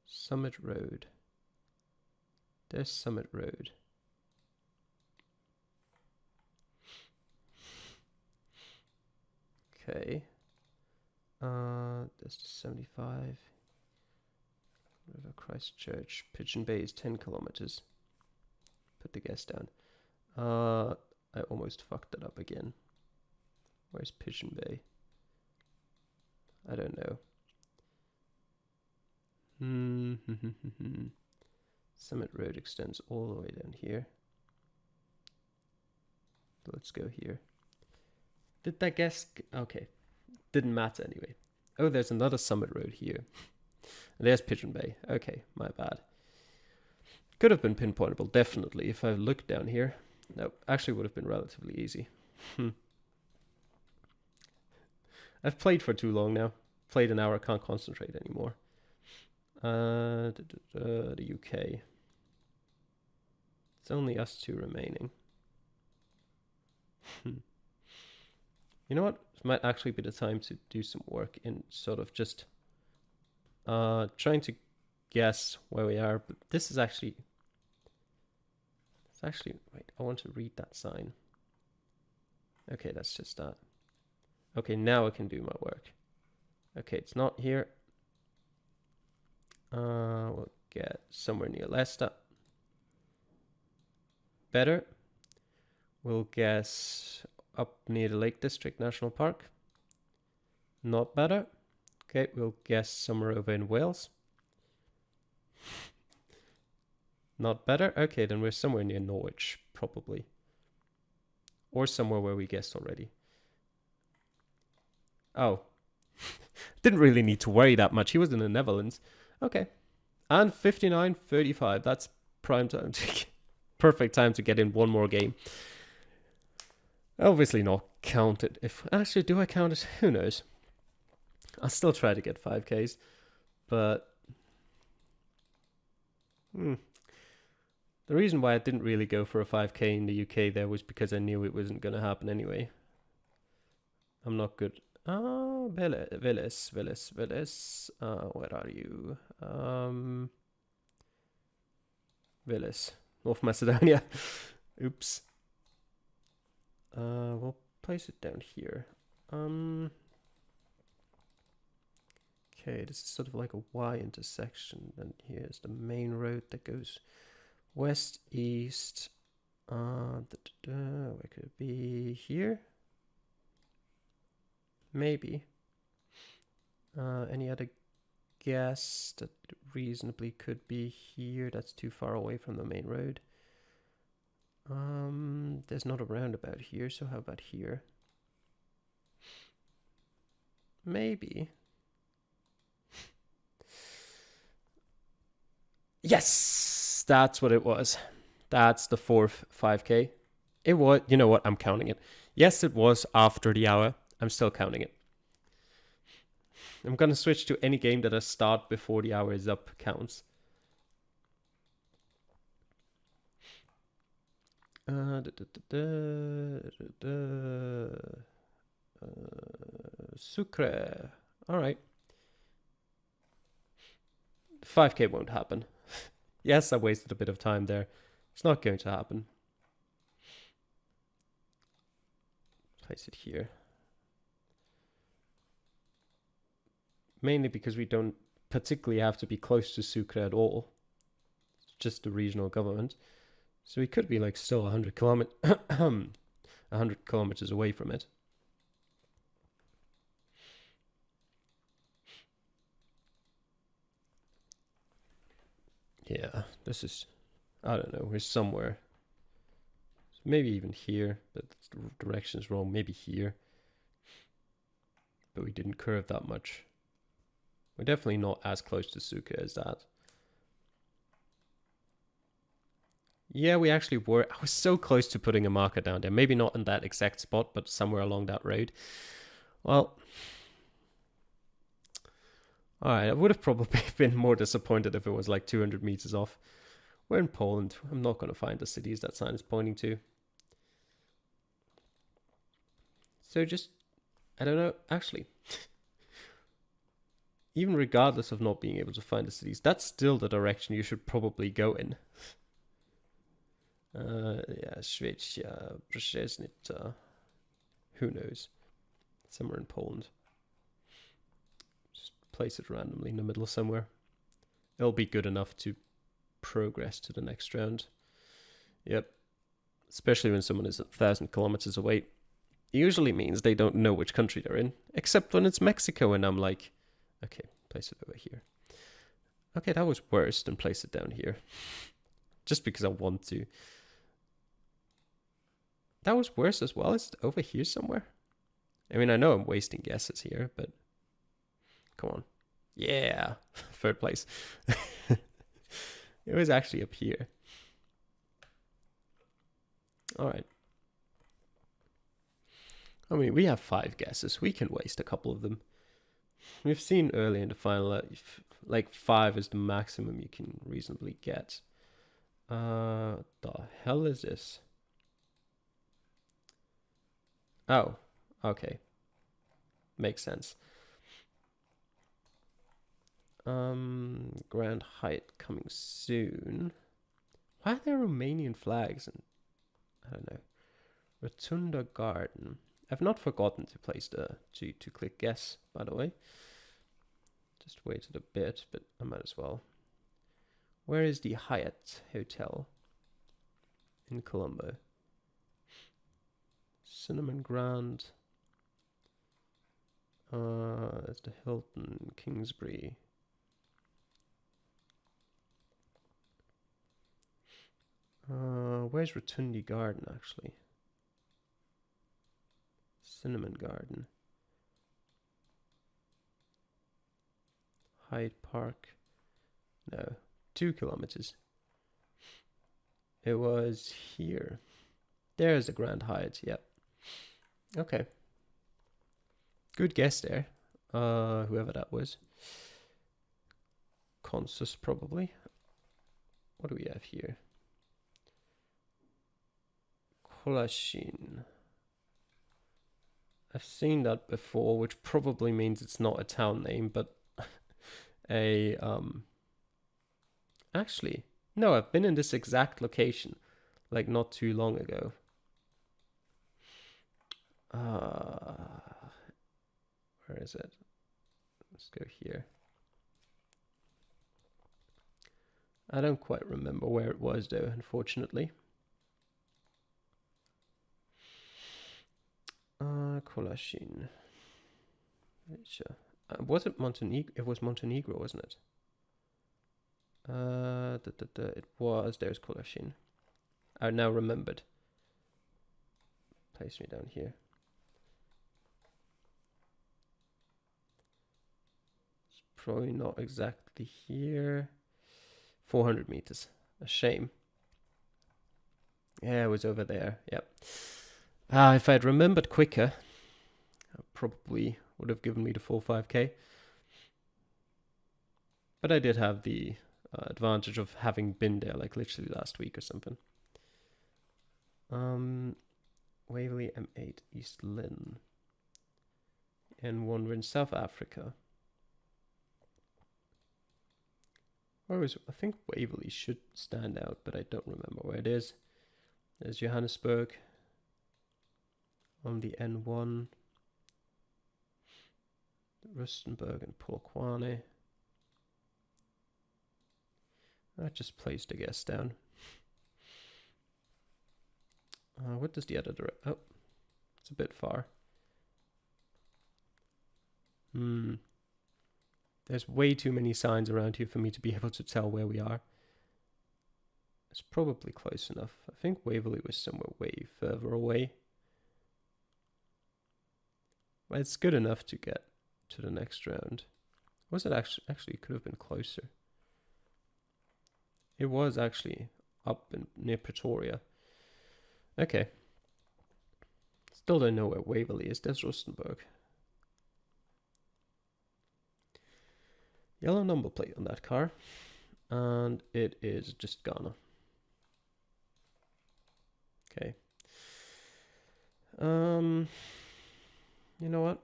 Summit Road. There's Summit Road. Okay. That's the 75. River Christchurch. Pigeon Bay is 10 kilometers. Put the guess down. I almost fucked it up again. Where's Pigeon Bay? I don't know. Summit Road extends all the way down here. Let's go here. Did that guess? Okay. Didn't matter anyway. Oh, there's another Summit Road here. There's Pigeon Bay. Okay, my bad. Could have been pinpointable, definitely, if I looked down here. No, actually would have been relatively easy. I've played for too long now. Played an hour, can't concentrate anymore. The UK. It's only us two remaining. You know what? It might actually be the time to do some work in sort of just trying to guess where we are. But this is actually... Wait, I want to read that sign. Okay, that's just that. Okay, now I can do my work. Okay, it's not here. We'll get somewhere near Leicester. Better. We'll guess up near the Lake District National Park. Not better. Okay, we'll guess somewhere over in Wales. Not better. Okay, then we're somewhere near Norwich, probably. Or somewhere where we guessed already. Oh. Didn't really need to worry that much. He was in the Netherlands. Okay. And 59:35. That's prime time. Perfect time to get in one more game. Obviously not counted. Actually, do I count it? Who knows? I'll still try to get 5K's. But... The reason why I didn't really go for a 5K in the UK there was because I knew it wasn't going to happen anyway. I'm not good. Oh, Villis. Where are you? Villis. North Macedonia. Oops. We'll place it down here. Okay, this is sort of like a Y intersection. And here's the main road that goes west, east. Where could it be? Here? Maybe. Any other guess that reasonably could be here? That's too far away from the main road. There's not a roundabout here, so how about here? Maybe. Yes, that's what it was. That's the fourth 5K. It was, you know what, I'm counting it. Yes, it was after the hour. I'm still counting it. I'm gonna switch to any game that I start before the hour is up counts. Sucre. All right. 5K won't happen. Yes, I wasted a bit of time there. It's not going to happen. Place it here. Mainly because we don't particularly have to be close to Sucre at all. It's just the regional government. So we could be like still 100 kilometers away from it. Yeah, this is, I don't know, we're somewhere. Maybe even here, but the direction is wrong. Maybe here. But we didn't curve that much. We're definitely not as close to Sucre as that. Yeah, we actually were. I was so close to putting a marker down there. Maybe not in that exact spot, but somewhere along that road. Well, all right, I would have probably been more disappointed if it was like 200 meters off. We're in Poland. I'm not going to find the cities that sign is pointing to. So just, I don't know, actually, even regardless of not being able to find the cities, that's still the direction you should probably go in. Yeah, Szwecja, Brzeźnica, who knows? Somewhere in Poland. Just place it randomly in the middle somewhere. It'll be good enough to progress to the next round. Yep. Especially when someone is 1,000 kilometers away. It usually means they don't know which country they're in, except when it's Mexico and I'm like, okay, place it over here. Okay, that was worse than place it down here. Just because I want to. That was worse as well. Is it over here somewhere? I mean, I know I'm wasting guesses here, but come on. Yeah, third place. It was actually up here. All right. I mean, we have 5 guesses. We can waste a couple of them. We've seen early in the final, like 5 is the maximum you can reasonably get. The hell is this? Oh, okay. Makes sense. Grand Height coming soon. Why are there Romanian flags? And I don't know. Rotunda Garden. I've not forgotten to place the to click guess, by the way. Just waited a bit, but I might as well. Where is the Hyatt Hotel? In Colombo. Cinnamon Grand. It's the Hilton, Kingsbury. Where's Rotundi Garden, actually? Cinnamon Garden. Hyde Park. No, 2 kilometers. It was here. There's the Grand Hyatt, yep. Okay. Good guess there. Whoever that was. Consus, probably. What do we have here? Kolashin. I've seen that before, which probably means it's not a town name, but a actually, no, I've been in this exact location like not too long ago. Where is it? Let's go here. I don't quite remember where it was though, unfortunately. Kolashin. Was it Montenegro? It was Montenegro, wasn't it? It was. There's Kolashin. I now remembered. Place me down here. It's probably not exactly here. 400 meters. A shame. Yeah, it was over there. Yep. If I'd remembered quicker, I probably would have given me the full 5K. But I did have the advantage of having been there like literally last week or something. Waverley M8 East Lynn. N1 we're in South Africa. I think Waverley should stand out, but I don't remember where it is. There's Johannesburg on the N1. Rustenburg and Polokwane. I just placed a guess down. What does the other direct? Oh, it's a bit far. There's way too many signs around here for me to be able to tell where we are. It's probably close enough. I think Waverley was somewhere way further away. But it's good enough to get to the next round. Was it actually it could have been closer. It was actually up near Pretoria. Okay. Still don't know where Waverley is. There's Rustenburg. Yellow number plate on that car. And it is just Ghana. Okay. You know what?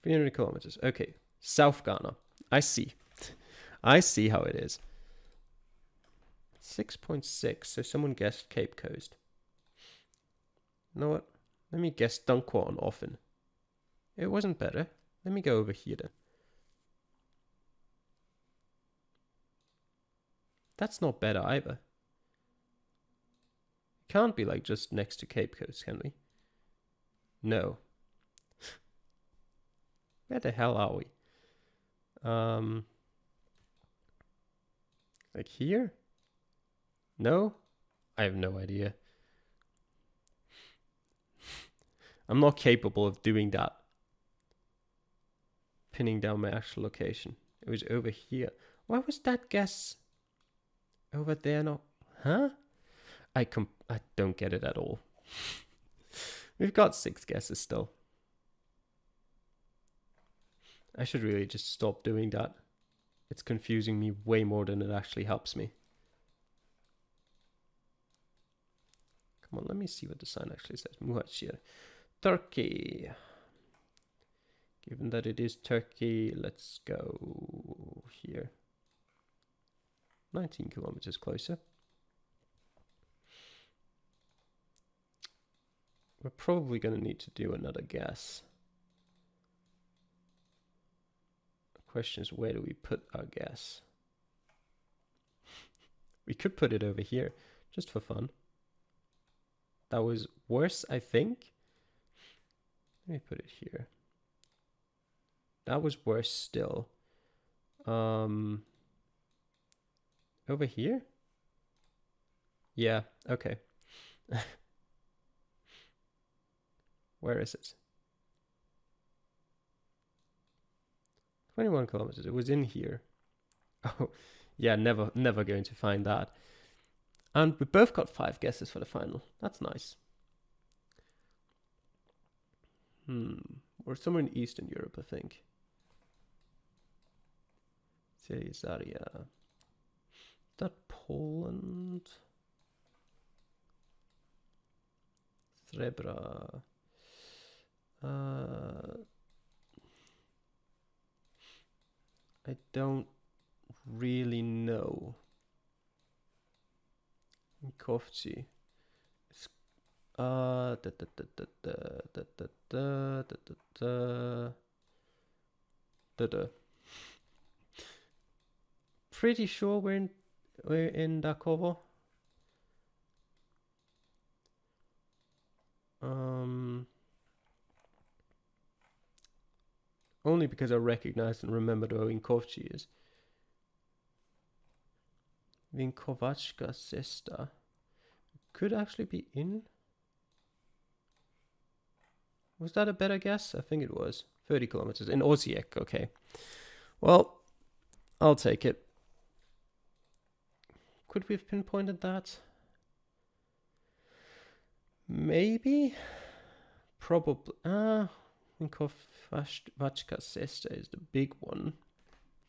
300 kilometers. Okay. South Ghana. I see. I see how it is. 6.6. So someone guessed Cape Coast. You know what? Let me guess Dunkwa on Offen. It wasn't better. Let me go over here then. That's not better either. Can't be like just next to Cape Coast, can we? No. Where the hell are we? Like here? No? I have no idea. I'm not capable of doing that. Pinning down my actual location. It was over here. Why was that guess over there? No. Huh? I don't get it at all. We've got 6 guesses still. I should really just stop doing that. It's confusing me way more than it actually helps me. Come on, let me see what the sign actually says. Muhachir. Turkey. Given that it is Turkey, let's go here. 19 kilometers closer. We're probably going to need to do another guess. The question is, where do we put our guess? We could put it over here, just for fun. That was worse, I think. Let me put it here. That was worse still. Over here? Yeah, okay. Where is it? 21 kilometers. It was in here. Oh, yeah, never going to find that. And we both got 5 guesses for the final. That's nice. We're somewhere in Eastern Europe, I think. Cesaria. Is that Poland? Srebra. I don't really know. Kovci. Pretty sure we're in Dakovo. Only because I recognized and remembered where Vinkovci is. Vinkovachka Sesta. Could actually be in. Was that a better guess? I think it was. 30 kilometers. In Osijek, okay. Well, I'll take it. Could we have pinpointed that? Maybe? Probably. Vachka's sister is the big one.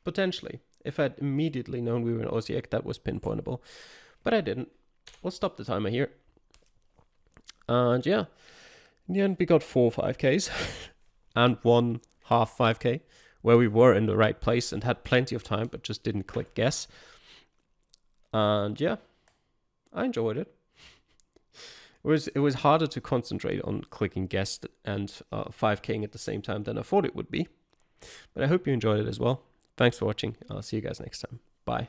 Potentially. If I'd immediately known we were in Osijek, that was pinpointable. But I didn't. We'll stop the timer here. And yeah, in the end we got 4 5Ks and 1 half 5K, where we were in the right place and had plenty of time, but just didn't click guess. And yeah, I enjoyed it. It was harder to concentrate on clicking guess and 5King at the same time than I thought it would be. But I hope you enjoyed it as well. Thanks for watching. I'll see you guys next time. Bye.